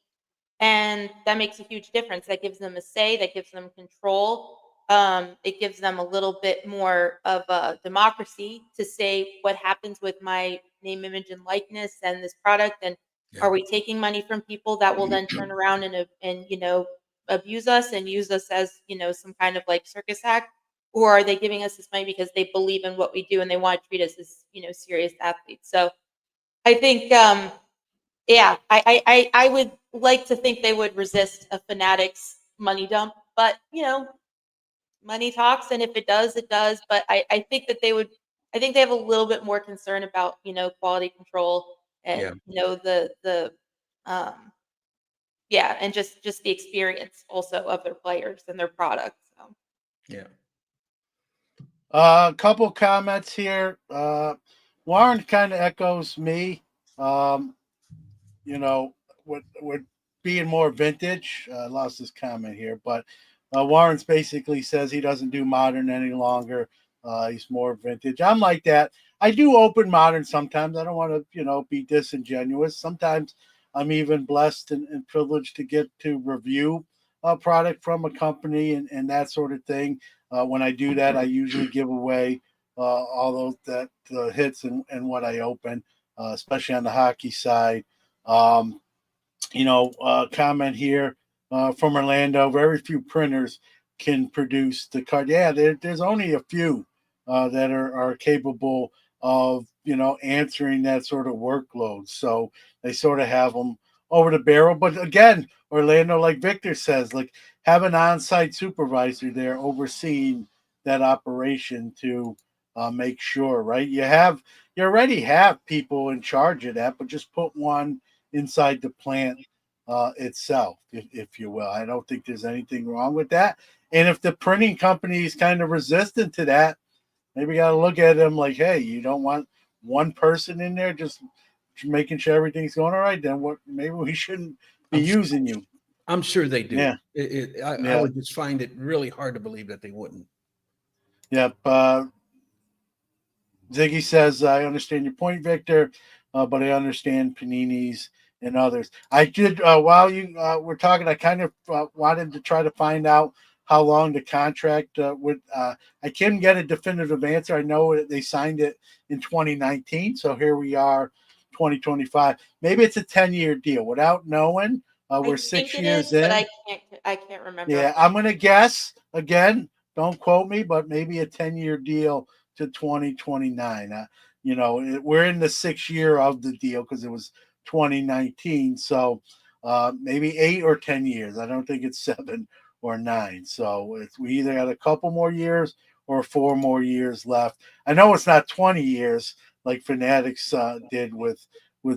S3: And that makes a huge difference. That gives them a say, that gives them control. It gives them a little bit more of a democracy to say what happens with my name, image, and likeness and this product. And
S2: Yeah.
S3: are we taking money from people that will then turn around and abuse us and use us as, some kind of like circus act? Or are they giving us this money because they believe in what we do and they want to treat us as, serious athletes? So I think, yeah, I would like to think they would resist a Fanatics money dump, but money talks, and if it does, it does. But I think that I think they have a little bit more concern about quality control
S2: Yeah.
S3: and the um yeah, and just the experience also of their players and their products. So.
S2: Yeah.
S1: A couple comments here. Warren kind of echoes me. Um, with being more vintage. I lost his comment here, but Warren's basically says he doesn't do modern any longer. He's more vintage. I'm like that. I do open modern sometimes. I don't want to, be disingenuous. Sometimes I'm even blessed and privileged to get to review a product from a company and that sort of thing. When I do that, I usually give away all those hits and what I open, especially on the hockey side. Um, comment here from Orlando. Very few printers can produce the card. Yeah, there's only a few that are capable of answering that sort of workload. So they sort of have them over the barrel. But again, Orlando, like Victor says, like have an on-site supervisor there overseeing that operation to make sure. Right, you already have people in charge of that, but just put one inside the plant itself, if you will. I don't think there's anything wrong with that. And if the printing company is kind of resistant to that, maybe you got to look at them like, hey, you don't want one person in there just making sure everything's going all right. Then what? Maybe we shouldn't be using you.
S2: I'm sure they do.
S1: Yeah.
S2: I would just find it really hard to believe that they wouldn't.
S1: Yep. Ziggy says, I understand your point, Victor, but I understand Panini's and others. I did, while you were talking, I kind of wanted to try to find out how long the contract would. I couldn't get a definitive answer. I know they signed it in 2019, so here we are, 2025. Maybe it's a 10-year deal without knowing. We're 6 years in.
S3: But I can't remember.
S1: Yeah, I'm going to guess, again, don't quote me, but maybe a 10-year deal to 2029. We're in the 6th year of the deal because it was 2019. So maybe 8 or 10 years. I don't think it's 7 or 9. So we either got a couple more years or 4 more years left. I know it's not 20 years like Fanatics did with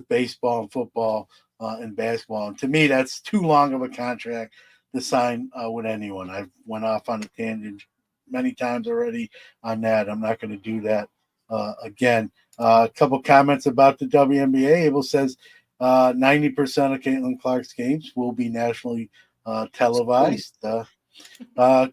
S1: baseball and football and basketball. And to me, that's too long of a contract to sign with anyone. I've went off on a tangent many times already on that. I'm not going to do that again. A couple comments about the WNBA. Abel says 90% of Caitlin Clark's games will be nationally televised.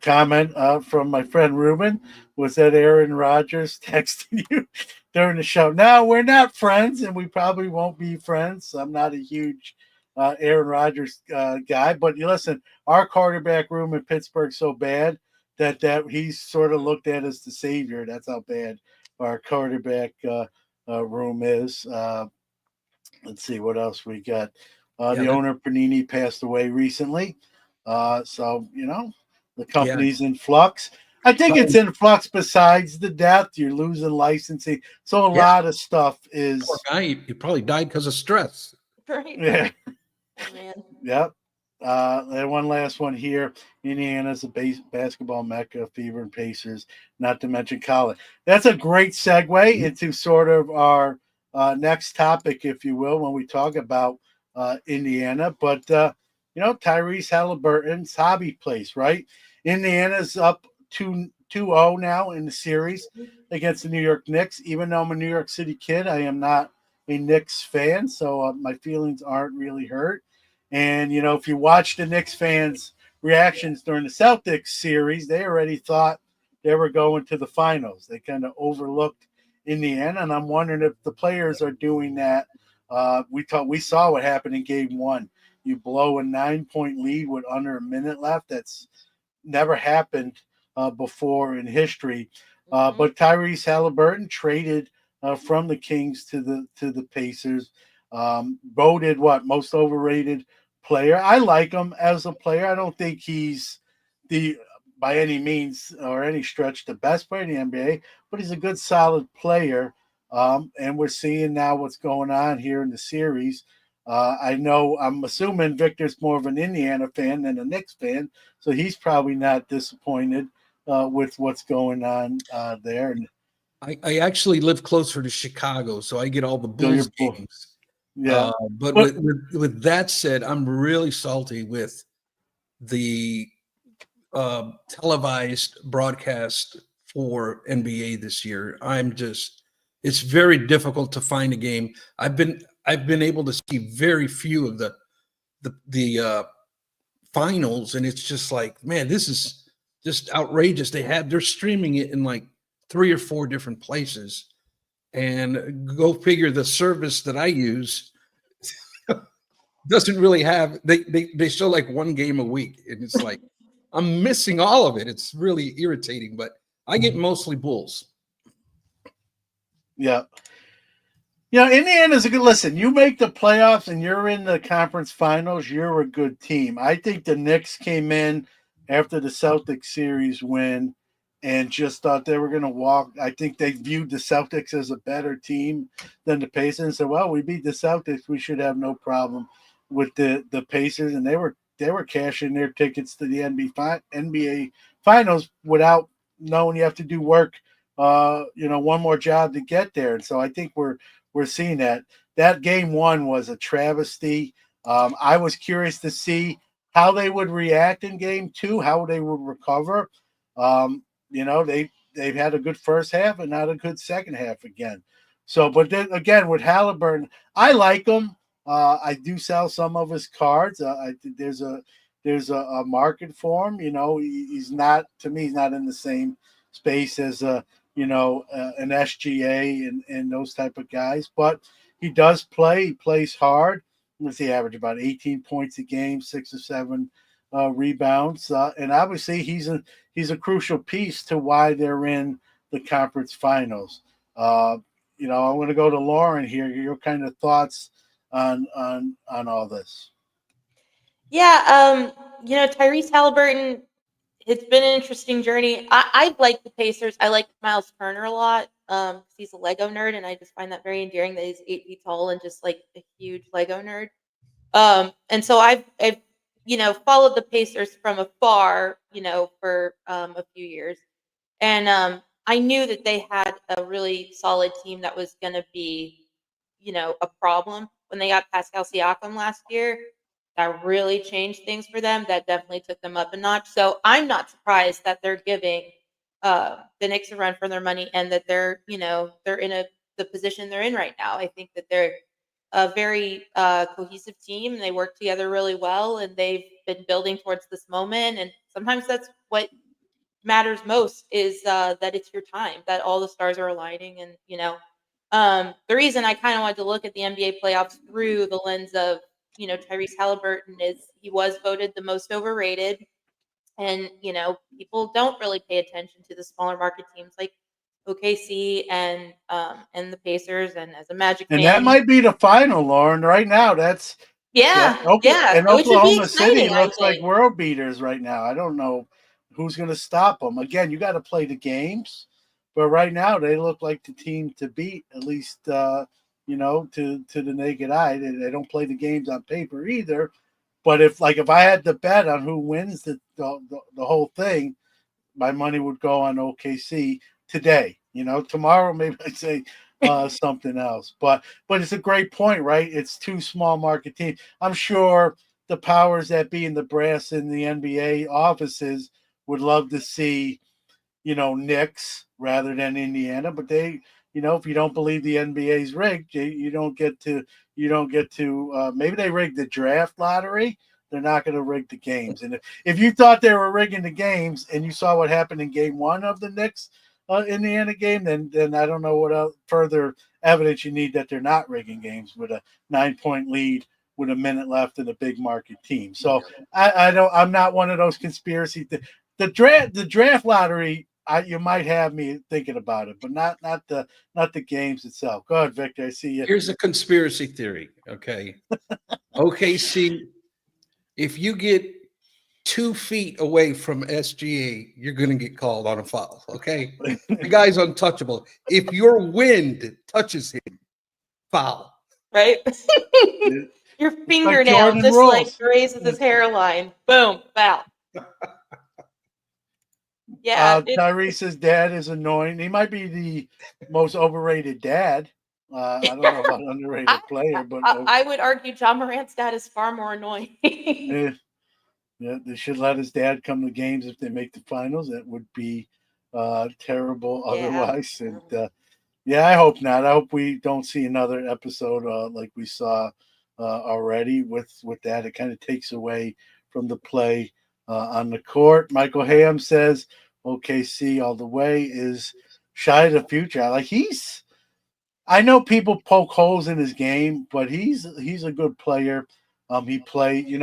S1: Comment from my friend Ruben was that Aaron Rodgers texting you during the show. No, we're not friends, and we probably won't be friends. I'm not a huge Aaron Rodgers guy, but you listen, our quarterback room in Pittsburgh's so bad that he's sort of looked at as the savior. That's how bad our quarterback room is. Let's see what else we got. The owner Panini passed away recently, so the company's in flux. I think it's in flux. Besides the death, you're losing licensing, so a lot of stuff is.
S2: Poor guy, he probably died because of stress.
S3: Right.
S1: Yeah.
S3: Oh, man.
S1: Yep. And one last one here. Indiana's a basketball mecca, Fever and Pacers, not to mention college. That's a great segue into sort of our next topic, if you will, when we talk about Indiana. But, Tyrese Halliburton's hobby place, right? Indiana's up 2-0 now in the series against the New York Knicks. Even though I'm a New York City kid, I am not a Knicks fan, so my feelings aren't really hurt. And, if you watch the Knicks fans' reactions during the Celtics series, they already thought they were going to the finals. They kind of overlooked Indiana, and I'm wondering if the players are doing that. We saw what happened in Game 1. You blow a 9-point lead with under a minute left. That's never happened before in history. But Tyrese Halliburton traded from the Kings to the Pacers. Voted most overrated player. I like him as a player. I don't think he's the by any means or any stretch the best player in the NBA, but he's a good solid player. And we're seeing now what's going on here in the series. I'm assuming Victor's more of an Indiana fan than a Knicks fan, so he's probably not disappointed with what's going on there. And
S2: I actually live closer to Chicago, so I get all the Bulls games.
S1: Yeah.
S2: But with that said, I'm really salty with the televised broadcast for NBA this year. It's very difficult to find a game. I've been able to see very few of the finals, and it's just like, man, this is just outrageous. They're streaming it in like 3 or 4 different places, and go figure, the service that I use doesn't really have, they show like 1 game a week, and it's like I'm missing all of it. It's really irritating, but I get mostly Bulls.
S1: Yeah. Indiana's a good, listen, you make the playoffs and you're in the conference finals, you're a good team. I think the Knicks came in after the Celtics series win and just thought they were going to walk. I think they viewed the Celtics as a better team than the Pacers and said, well, we beat the Celtics, we should have no problem with the Pacers. And they were cashing their tickets to the NBA finals without knowing you have to do work, one more job to get there. And so I think we're seeing that Game 1 was a travesty. I was curious to see how they would react in Game 2, how they would recover. They've had a good first half and not a good second half again. So, but then again with Halliburton, I like him. I do sell some of his cards. There's a market for him. He's not, to me, he's not in the same space as an SGA and those type of guys, but he does play. He plays hard. Let's see, average about 18 points a game, 6 or 7 rebounds, and obviously he's a crucial piece to why they're in the conference finals. I'm going to go to Lauren here. Your kind of thoughts on all this?
S3: Yeah, Tyrese Halliburton, it's been an interesting journey. I like the Pacers. I like Miles Turner a lot. He's a Lego nerd, and I just find that very endearing that he's 8 feet tall and just like a huge Lego nerd. And so I've followed the Pacers from afar, for a few years, and I knew that they had a really solid team that was going to be, a problem when they got Pascal Siakam last year. That really changed things for them. That definitely took them up a notch. So I'm not surprised that they're giving the Knicks a run for their money, and that they're in the position they're in right now. I think that they're a very cohesive team. They work together really well, and they've been building towards this moment. And sometimes that's what matters most, is that it's your time, that all the stars are aligning. And the reason I kind of wanted to look at the NBA playoffs through the lens of Tyrese Halliburton is he was voted the most overrated, and people don't really pay attention to the smaller market teams like OKC and the Pacers. And as a Magic
S1: And
S3: fan,
S1: that might be the final, Lauren. Right now, that's
S3: yeah,
S1: and
S3: which would be
S1: Oklahoma City
S3: exciting, I
S1: looks like
S3: think.
S1: world beaters right now. I don't know who's going to stop them. Again, you got to play the games, but right now they look like the team to beat, at least to the naked eye. They don't play the games on paper either. But if I had to bet on who wins the whole thing, my money would go on OKC today. Tomorrow maybe I'd say something else. But it's a great point, right? It's 2 small market teams. I'm sure the powers that be in the brass in the NBA offices would love to see, Knicks rather than Indiana. But they, if you don't believe the NBA's rigged, you don't get to maybe they rigged the draft lottery. They're not going to rig the games. And if you thought they were rigging the games and you saw what happened in Game 1 of the Knicks Indiana game, then I don't know what further evidence you need that they're not rigging games with a 9-point lead with a minute left in a big market team. So I'm not one of those conspiracy. The draft lottery, you might have me thinking about it, but not the games itself. Go ahead, Victor. I see you.
S2: Here's a conspiracy theory. Okay. OKC, if you get 2 feet away from SGA, you're going to get called on a foul. Okay. The guy's untouchable. If your wind touches him, foul.
S3: Right? Your fingernail
S1: Jordan
S3: just
S1: rules.
S3: like grazes his hairline. Boom, foul. Yeah.
S1: Tyrese's dad is annoying. He might be the most overrated dad. I don't know about underrated player, but
S3: I would argue John Morant's dad is far more annoying.
S1: yeah, they should let his dad come to games if they make the finals. That would be terrible otherwise. And I hope not. I hope we don't see another episode like we saw already with that. It kind of takes away from the play on the court. Michael Ham says OKC all the way is shy of the future. Like I know people poke holes in his game, but he's a good player. He played,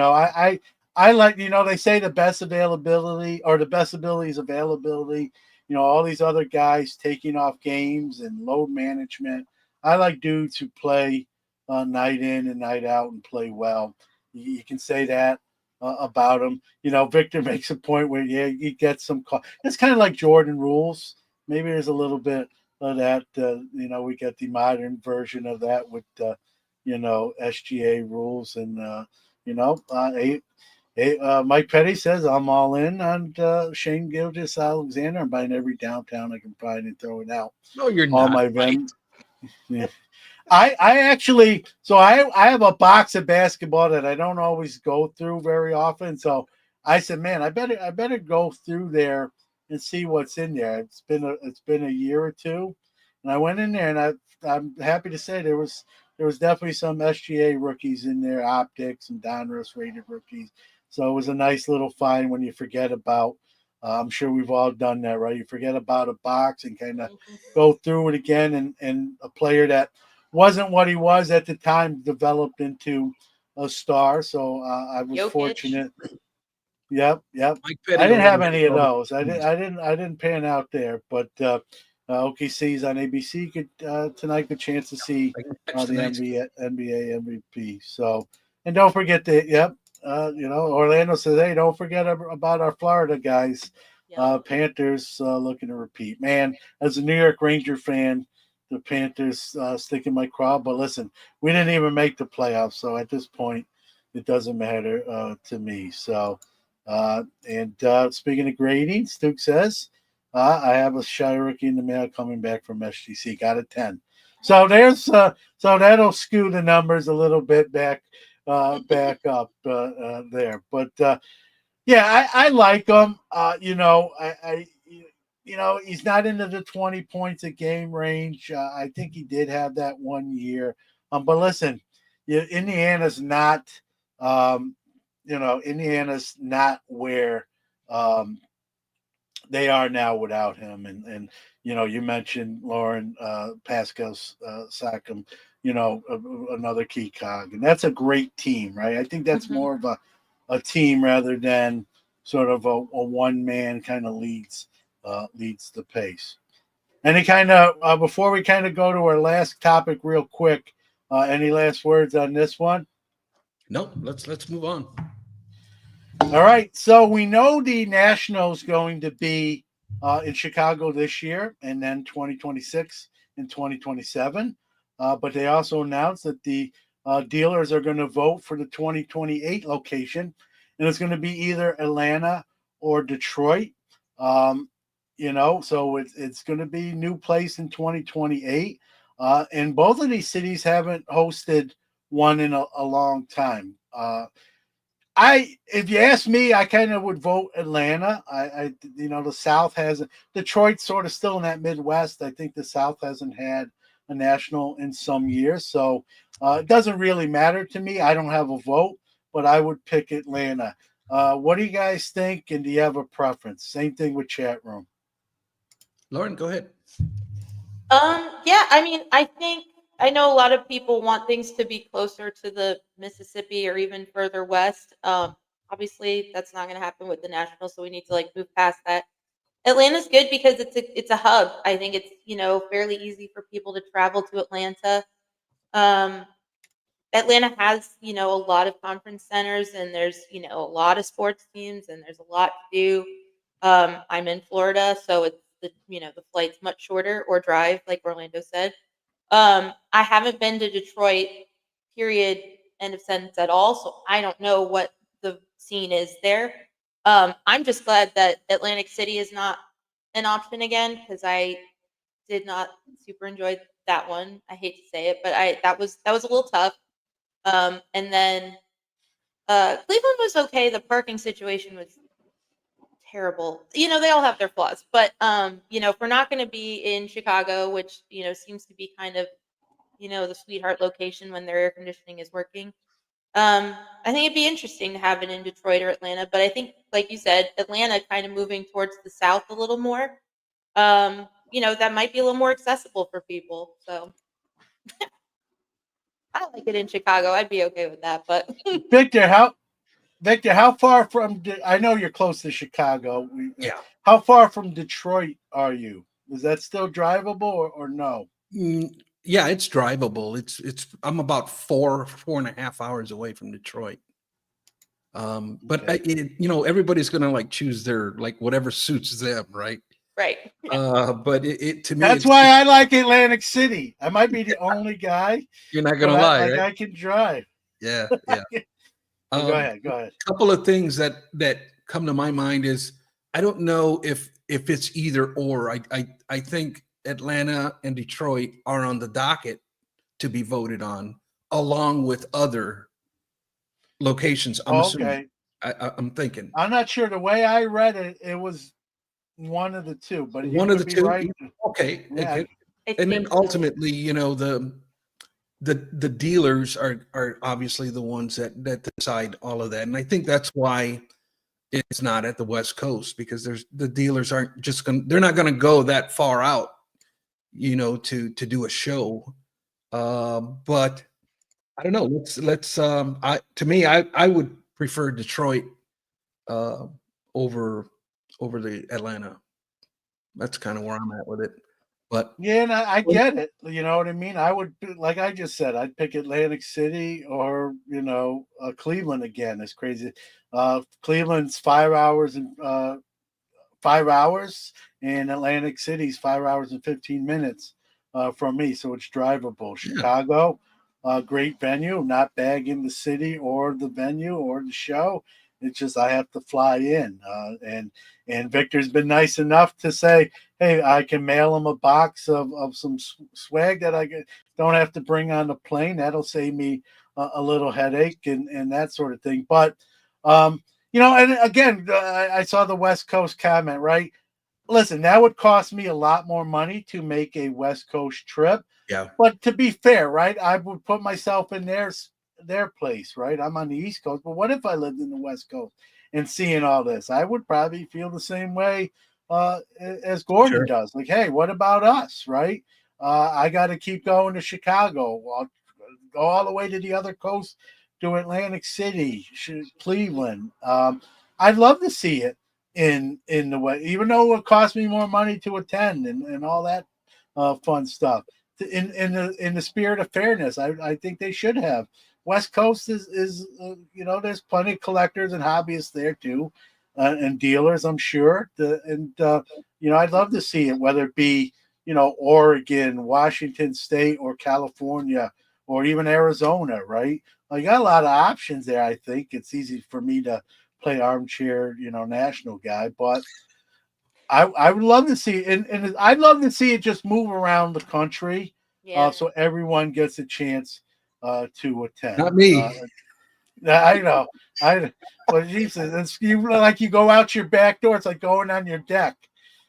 S1: I like, they say the best availability or the best ability is availability. All these other guys taking off games and load management. I like dudes who play night in and night out and play well. You can say that about him. Victor makes a point where, he gets some call. It's kind of like Jordan rules. Maybe there's a little bit of that. We get the modern version of that with, SGA rules. And, Mike Petty says, I'm all in on Shane Gilgeous-Alexander. I'm buying every downtown I can find and throw it out.
S2: No, you're
S1: all
S2: not.
S1: my vendors. Yeah. I actually, so I have a box of basketball that I don't always go through very often. So I said, man, I better go through there and see what's in there. It's been a year or two, and I went in there, and I'm happy to say there was definitely some SGA rookies in there, optics and Donruss rated rookies. So it was a nice little find when you forget about. I'm sure we've all done that, right? You forget about a box and kind of go through it again, and a player that wasn't what he was at the time developed into a star. So I was fortunate. Yep. I didn't have any of those. I didn't pan out there, but OKC's on ABC tonight. Good chance to see the NBA MVP. So, and don't forget that. Orlando says, hey, don't forget about our Florida guys. Panthers looking to repeat. Man, as a New York Ranger fan, the Panthers stick in my craw. But listen, we didn't even make the playoffs, so at this point, it doesn't matter to me. So, speaking of grading, Stuke says, I have a shy rookie in the mail coming back from SGC. Got a 10. So there's so that'll skew the numbers a little bit back up there. But I like him. He's not into the 20 points a game range. I think he did have that 1 year. But listen, Indiana's not. Indiana's not where they are now without him. And you mentioned Lauren Pascal Siakam, another key cog. And that's a great team, right? I think that's more of a team rather than sort of a one-man kind of leads the pace. Any kind of before we kind of go to our last topic real quick, any last words on this one?
S2: No, let's move on.
S1: All right, so we know the Nationals going to be in Chicago this year, and then 2026 and 2027. But they also announced that the dealers are going to vote for the 2028 location, and it's going to be either Atlanta or Detroit. So it's going to be new place in 2028. And both of these cities haven't hosted one in a long time. If you ask me, I kind of would vote Atlanta. The South hasn't. Detroit's sort of still in that Midwest. I think the South hasn't had a national in some years, so it doesn't really matter to me. I don't have a vote, but I would pick Atlanta. What do you guys think? And do you have a preference? Same thing with chat room.
S2: Lauren, go ahead.
S3: Yeah, I mean, I know a lot of people want things to be closer to the Mississippi or even further west. Obviously, that's not going to happen with the national, so we need to like move past that. Atlanta's good because it's a hub. I think it's fairly easy for people to travel to Atlanta. Um, Atlanta has a lot of conference centers, and there's a lot of sports teams, and there's a lot to do. I'm in Florida, so it's the flight's much shorter or drive, like Orlando said. I haven't been to Detroit, period, end of sentence at all, so I don't know what the scene is there. I'm just glad that Atlantic City is not an option again because I did not super enjoy that one. I hate to say it, but that was a little tough. And then Cleveland was okay. The parking situation was terrible. They all have their flaws, but if we're not going to be in Chicago, which seems to be kind of the sweetheart location when their air conditioning is working. I think it'd be interesting to have it in Detroit or Atlanta, but I think, like you said, Atlanta kind of moving towards the south a little more. That might be a little more accessible for people. So I like it in Chicago. I'd be okay with that. But
S1: Victor, how far from? I know you're close to Chicago.
S2: Yeah.
S1: How far from Detroit are you? Is that still drivable or no?
S2: Yeah, it's drivable. I'm about 4.5 hours away from Detroit. But
S1: Okay.
S2: everybody's gonna like choose their like whatever suits them, right?
S3: right.
S2: But to me,
S1: That's why I like Atlantic City. I might be the only guy,
S2: you're not
S1: but
S2: gonna lie, right?
S1: I can drive.
S2: Yeah, yeah.
S1: Go ahead. Go ahead.
S2: Couple of things that come to my mind is I don't know if it's either or. I think Atlanta and Detroit are on the docket to be voted on along with other locations. I'm assuming.
S1: Okay.
S2: I'm thinking
S1: I'm not sure. The way I read it, it was one of the two, but you
S2: one of
S1: could
S2: the
S1: be
S2: two.
S1: right.
S2: Okay,
S1: Yeah.
S2: okay.
S3: I
S2: And then
S3: think so.
S2: ultimately, the dealers are obviously the ones that decide all of that, and I think that's why it's not at the West Coast because the dealers aren't just they're not going to go that far out, to do a show. But I don't know. Let's I would prefer Detroit uh, over the Atlanta. That's kind of where I'm at with it. But
S1: Yeah, and I get it. You know what I mean? I would, like I just said, I'd pick Atlantic City or, Cleveland again. It's crazy. Cleveland's 5 hours and 5 hours, and Atlantic City's 5 hours and 15 minutes from me. So it's drivable.
S2: yeah,
S1: Chicago, great venue, not bagging the city or the venue or the show. It's just I have to fly in, and Victor's been nice enough to say, "Hey, I can mail him a box of some swag that don't have to bring on the plane. That'll save me a little headache and that sort of thing." But and again, I saw the West Coast comment, right? Listen, that would cost me a lot more money to make a West Coast trip.
S2: yeah,
S1: But to be fair, right, I would put myself in their place, right? I'm on the East Coast, but what if I lived in the West Coast and seeing all this? I would probably feel the same way as Gordon
S2: sure.
S1: does. Like, hey, what about us, right? I got to keep going to Chicago. I'll go all the way to the other coast to Atlantic City, Cleveland. I'd love to see it in the way, even though it would cost me more money to attend and all that fun stuff. In the spirit of fairness, I think they should have. West Coast is there's plenty of collectors and hobbyists there too, and dealers, I'm sure. I'd love to see it, whether it be Oregon, Washington State, or California, or even Arizona, right? You got a lot of options there. I think it's easy for me to play armchair, national guy, but I would love to see it, and I'd love to see it just move around the country,
S3: Yeah.
S1: so everyone gets a chance to attend.
S2: Not me.
S1: I know, well, Jesus, you go out your back door. It's like going on your deck,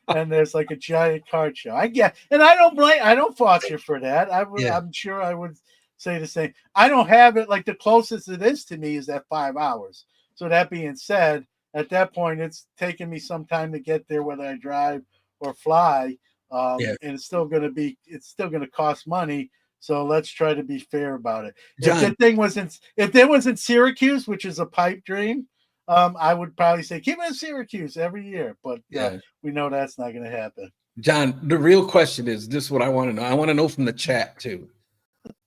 S1: and there's like a giant card show. I get, and I don't fault you for that.
S2: Yeah.
S1: I'm sure I would say the same. I don't have it like the closest it is to me is that 5 hours. So that being said, at that point, it's taken me some time to get there, whether I drive or fly.
S2: Yeah.
S1: and it's still going to cost money. So let's try to be fair about it.
S2: John,
S1: If there was in Syracuse, which is a pipe dream, I would probably say keep it in Syracuse every year. But
S2: yeah.
S1: we know that's not going to happen.
S2: John, the real question is this: is what I want to know. I want to know from the chat too.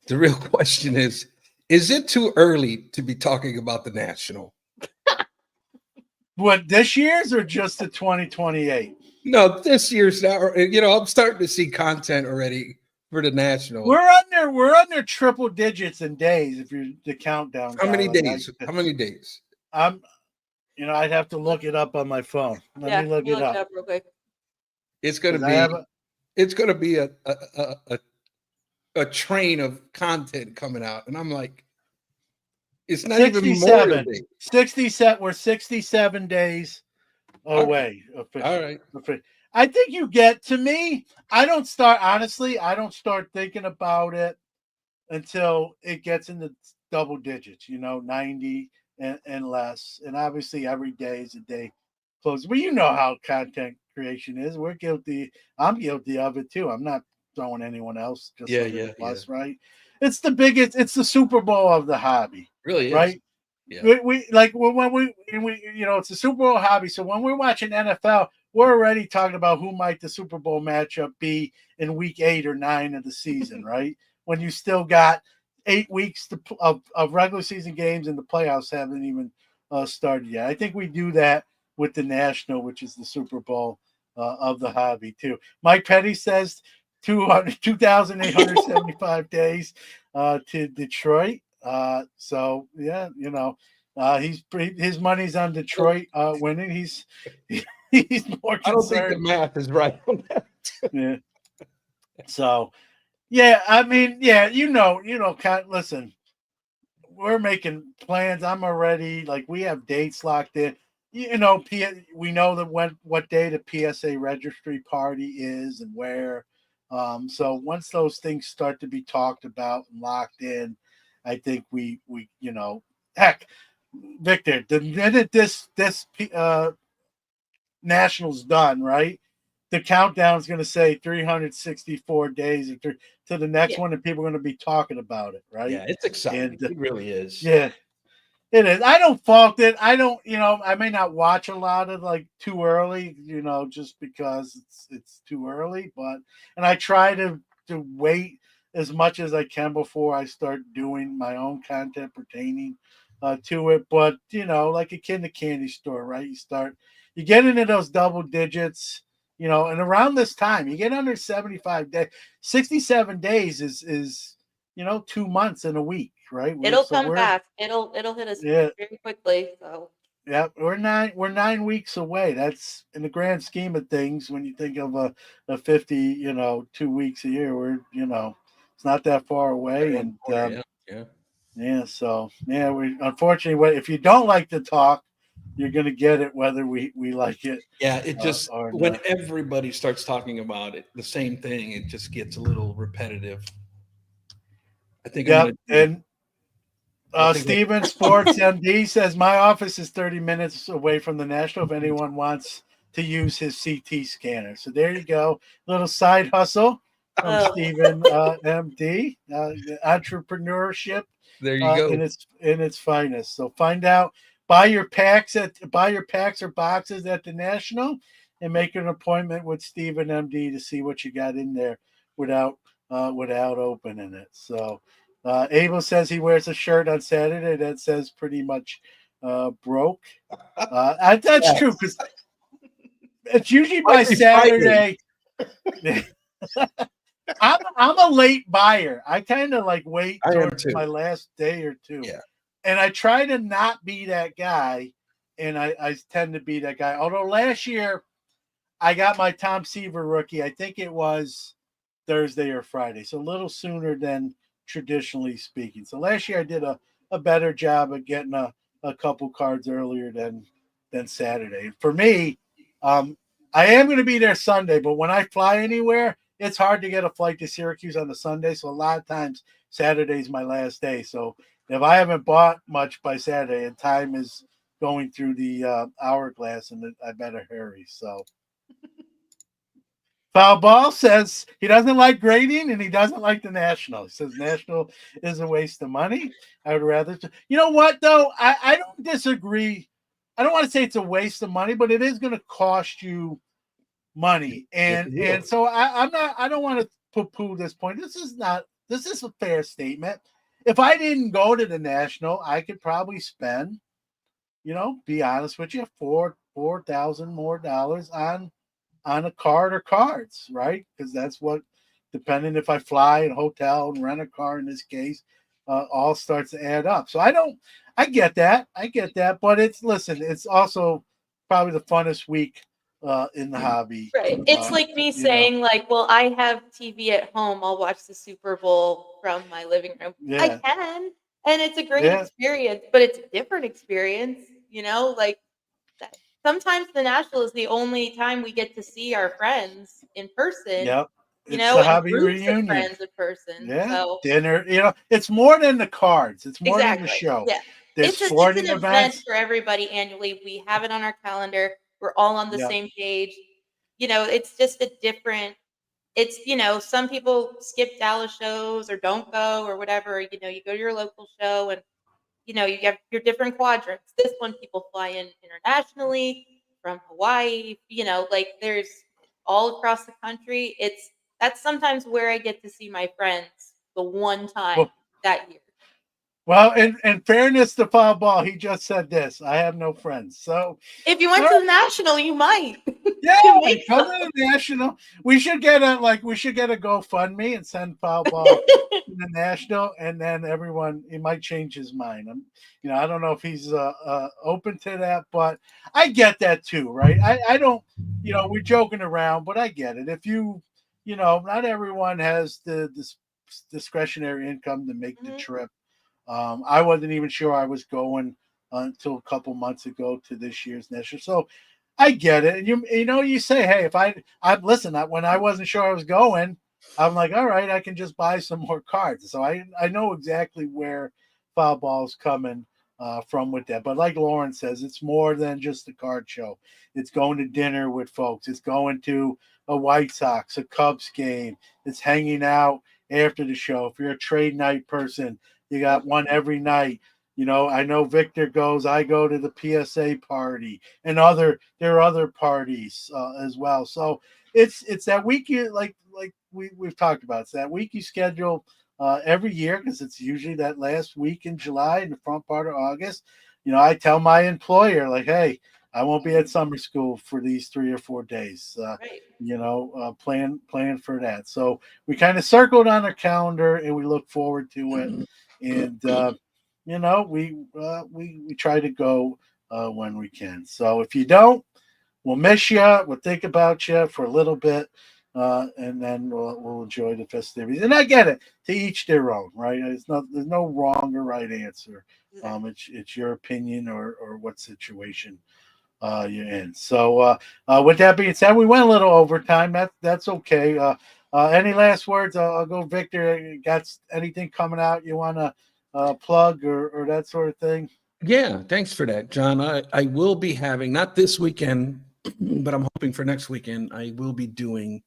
S2: The real question is it too early to be talking about the national?
S1: What, this year's or just the 2028?
S2: No, this year's now. I'm starting to see content already for the national.
S1: We're under triple digits in days if you're the countdown.
S2: How many
S1: guy.
S2: days? How many days?
S1: I'm, I'd have to look it up on my phone. Let me look it up.
S3: Real quick.
S2: It's going
S1: 'Cause
S2: to be a train of content coming out, and I'm like, it's not even Memorial Day.
S1: 67. We're 67 days away.
S2: All right.
S1: I think you get to me. I don't start thinking about it until it gets into double digits, 90 and less. And obviously every day is a day close. But you know how content creation is. We're guilty. I'm guilty of it too. I'm not throwing anyone else just under the bus, right? It's the biggest, it's the Super Bowl of the hobby.
S2: Really is.
S1: Right?
S2: Yeah.
S1: We like when we it's a Super Bowl hobby. So when we're watching NFL, we're already talking about who might the Super Bowl matchup be in week 8 or 9 of the season, right? When you still got 8 weeks of regular season games and the playoffs haven't even started yet. I think we do that with the National, which is the Super Bowl of the hobby too. Mike Petty says 2,875 days to Detroit. So yeah, his money's on Detroit winning. He's more concerned.
S2: I don't think the math is right on that.
S1: Yeah. So yeah, I mean, yeah, listen, we're making plans. I'm already we have dates locked in. We know what day the PSA registry party is and where. So once those things start to be talked about and locked in, I think we heck, Victor, the minute this national's done, right? The countdown is going to say 364 days to the next one, and people are going to be talking about it, right?
S2: Yeah, it's exciting. It really is.
S1: Yeah, it is. I don't fault it. I don't, I may not watch a lot of too early, just because it's too early. And I try to wait as much as I can before I start doing my own content pertaining to it. But like a kid in a candy store, right? You get into those double digits. And around this time, you get under 75 days. 67 days is 2 months and a week, right?
S3: It'll come back. It'll hit us very quickly. So
S1: yeah, we're 9 weeks away. That's in the grand scheme of things. When you think of a 50, 2 weeks a year, we're it's not that far away. And so we unfortunately, if you don't like to talk, you're going to get it whether we like it.
S2: Yeah, it just when everybody starts talking about it, the same thing, it just gets a little repetitive. I think.
S1: Yeah, and Steven Sports MD says my office is 30 minutes away from the National. If anyone wants to use his CT scanner, so there you go, little side hustle from Steven MD, entrepreneurship.
S2: There you go.
S1: In its finest. So find out. Buy your packs or boxes at the National, and make an appointment with Stephen MD to see what you got in there without opening it. So Abel says he wears a shirt on Saturday that says pretty much broke. That's true, because it's usually by Saturday. I'm a late buyer. I kind of wait towards my last day or two.
S2: Yeah.
S1: And I try to not be that guy, and I tend to be that guy. Although last year I got my Tom Seaver rookie, I think it was Thursday or Friday, so a little sooner than traditionally speaking. So last year I did a better job of getting a couple cards earlier than Saturday. For me, I am going to be there Sunday, but when I fly anywhere, it's hard to get a flight to Syracuse on the Sunday. So a lot of times Saturday's my last day. So if I haven't bought much by Saturday and time is going through the hourglass, and I better hurry. So Foul Ball says he doesn't like grading and he doesn't like the National. He says National is a waste of money. I would rather. You know what, though? I don't disagree. I don't want to say it's a waste of money, but it is going to cost you money. And so I'm not. I don't want to poo-poo this point. This is not. This is a fair statement. If I didn't go to the National, I could probably spend, be honest with you, $4,000 more on a card or cards, right? Because that's what, depending if I fly and hotel and rent a car in this case, all starts to add up. So I get that, but it's also probably the funnest week in the hobby.
S3: Right. It's like me saying, like, well, I have TV at home. I'll watch the Super Bowl from my living room.
S1: Yeah.
S3: I can, and it's a great experience, but it's a different experience, like that. Sometimes the National is the only time we get to see our friends in person.
S1: Yep.
S3: It's
S1: the
S3: and
S1: hobby
S3: groups
S1: reunion.
S3: of friends in person.
S1: Yeah.
S3: So
S1: Dinner. It's more than the cards. It's more than the show.
S3: Yeah.
S1: There's
S3: It's
S1: sporting
S3: an
S1: events
S3: event for everybody annually. We have it on our calendar. We're all on the same page. It's just a different. It's some people skip Dallas shows or don't go or whatever. You go to your local show and you have your different quadrants. This one people fly in internationally from Hawaii. Like there's all across the country. That's sometimes where I get to see my friends the one time that year.
S1: Well, in fairness to Foul Ball, he just said this: I have no friends. So
S3: if you went to the National, you might.
S1: Yeah, come to the National. We should get a GoFundMe and send Foul Ball to the National, and then he might change his mind. I don't know if he's open to that, but I get that too, right? I don't, we're joking around, but I get it. If not everyone has the discretionary income to make the trip. I wasn't even sure I was going until a couple months ago to this year's National. So I get it. And you say, hey, if I listen, when I wasn't sure I was going, I'm like, all right, I can just buy some more cards. So I know exactly where Foul Ball's coming from with that. But like Lauren says, it's more than just a card show. It's going to dinner with folks. It's going to a White Sox, a Cubs game. It's hanging out after the show. If you're a trade night person, you got one every night. I know Victor goes. I go to the PSA party, and there are other parties as well. So it's that week you like we've talked about. It's that week you schedule every year because it's usually that last week in July and the front part of August. I tell my employer like, hey, I won't be at summer school for these 3 or 4 days. Plan for that. So we kind of circled on our calendar and we look forward to it. And we try to go when we can. So if you don't, we'll miss you. We'll think about you for a little bit, and then we'll enjoy the festivities. And I get it. To each their own, right? There's no wrong or right answer. It's your opinion or what situation you're in. So with that being said, we went a little overtime. That's okay. Any last words? I'll go, Victor. Got anything coming out you want to plug or that sort of thing?
S2: Yeah, thanks for that, John. I will be having, not this weekend, but I'm hoping for next weekend, I will be doing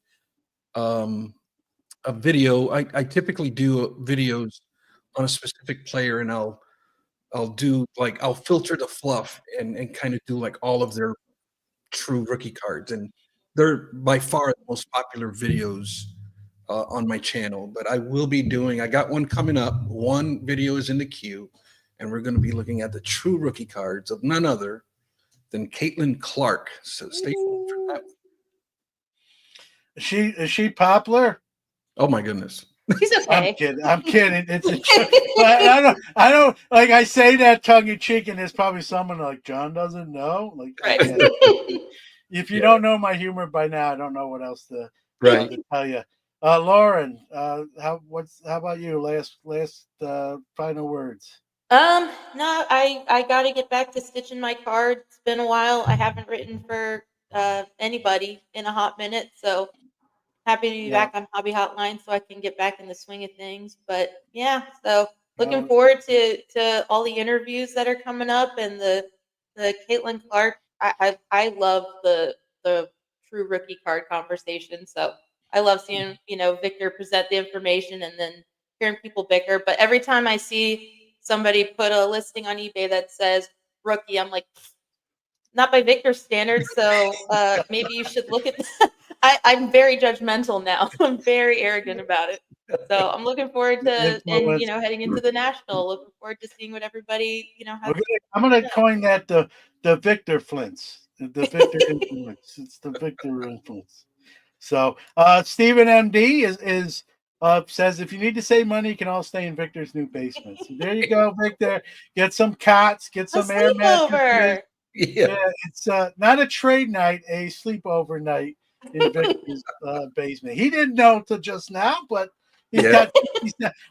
S2: a video. I typically do videos on a specific player, and I'll filter the fluff and kind of do like all of their true rookie cards. And they're by far the most popular videos on my channel. But I got one coming up. One video is in the queue, and we're going to be looking at the true rookie cards of none other than Caitlin Clark. So stay tuned for that.
S1: Is she popular?
S2: Oh my goodness.
S3: She's okay.
S1: I'm kidding. It's a joke. I don't like I say that tongue in cheek, and there's probably someone like John doesn't know. Like,
S3: right.
S1: If you don't know my humor by now, I don't know what else to tell you. Lauren, how about you? Last final words.
S3: No, I got to get back to stitching my card. It's been a while. I haven't written for anybody in a hot minute, so happy to be back on Hobby Hotline so I can get back in the swing of things. But yeah, so looking forward to all the interviews that are coming up and the Caitlin Clark. I love the true rookie card conversation. So I love seeing, Victor present the information and then hearing people bicker. But every time I see somebody put a listing on eBay that says rookie, I'm like, not by Victor's standards. So maybe you should look at that. I'm very judgmental now. I'm very arrogant about it. So I'm looking forward to, and heading into the national, looking forward to seeing what everybody, has.
S1: I'm gonna coin that the Victor Flints, the Victor influence. It's the Victor influence. So Stephen MD is says if you need to save money, you can all stay in Victor's new basement. So there you go, Victor. Get some cots, get some air mattresses. Yeah, it's not a trade night, a sleepover night in Victor's basement. He didn't know till just now, but he's got.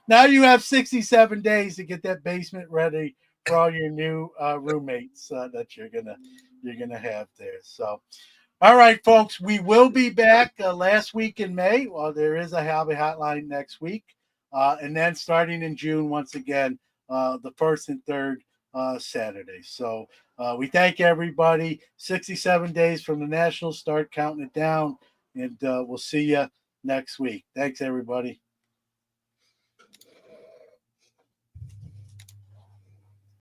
S1: Now you have 67 days to get that basement ready for all your new roommates that you're gonna have there. So, all right, folks, we will be back last week in May. Well, there is a Hobby Hotline next week, and then starting in June once again, the first and third Saturday. So we thank everybody. 67 days from the Nationals, start counting it down, and we'll see you next week. Thanks, everybody.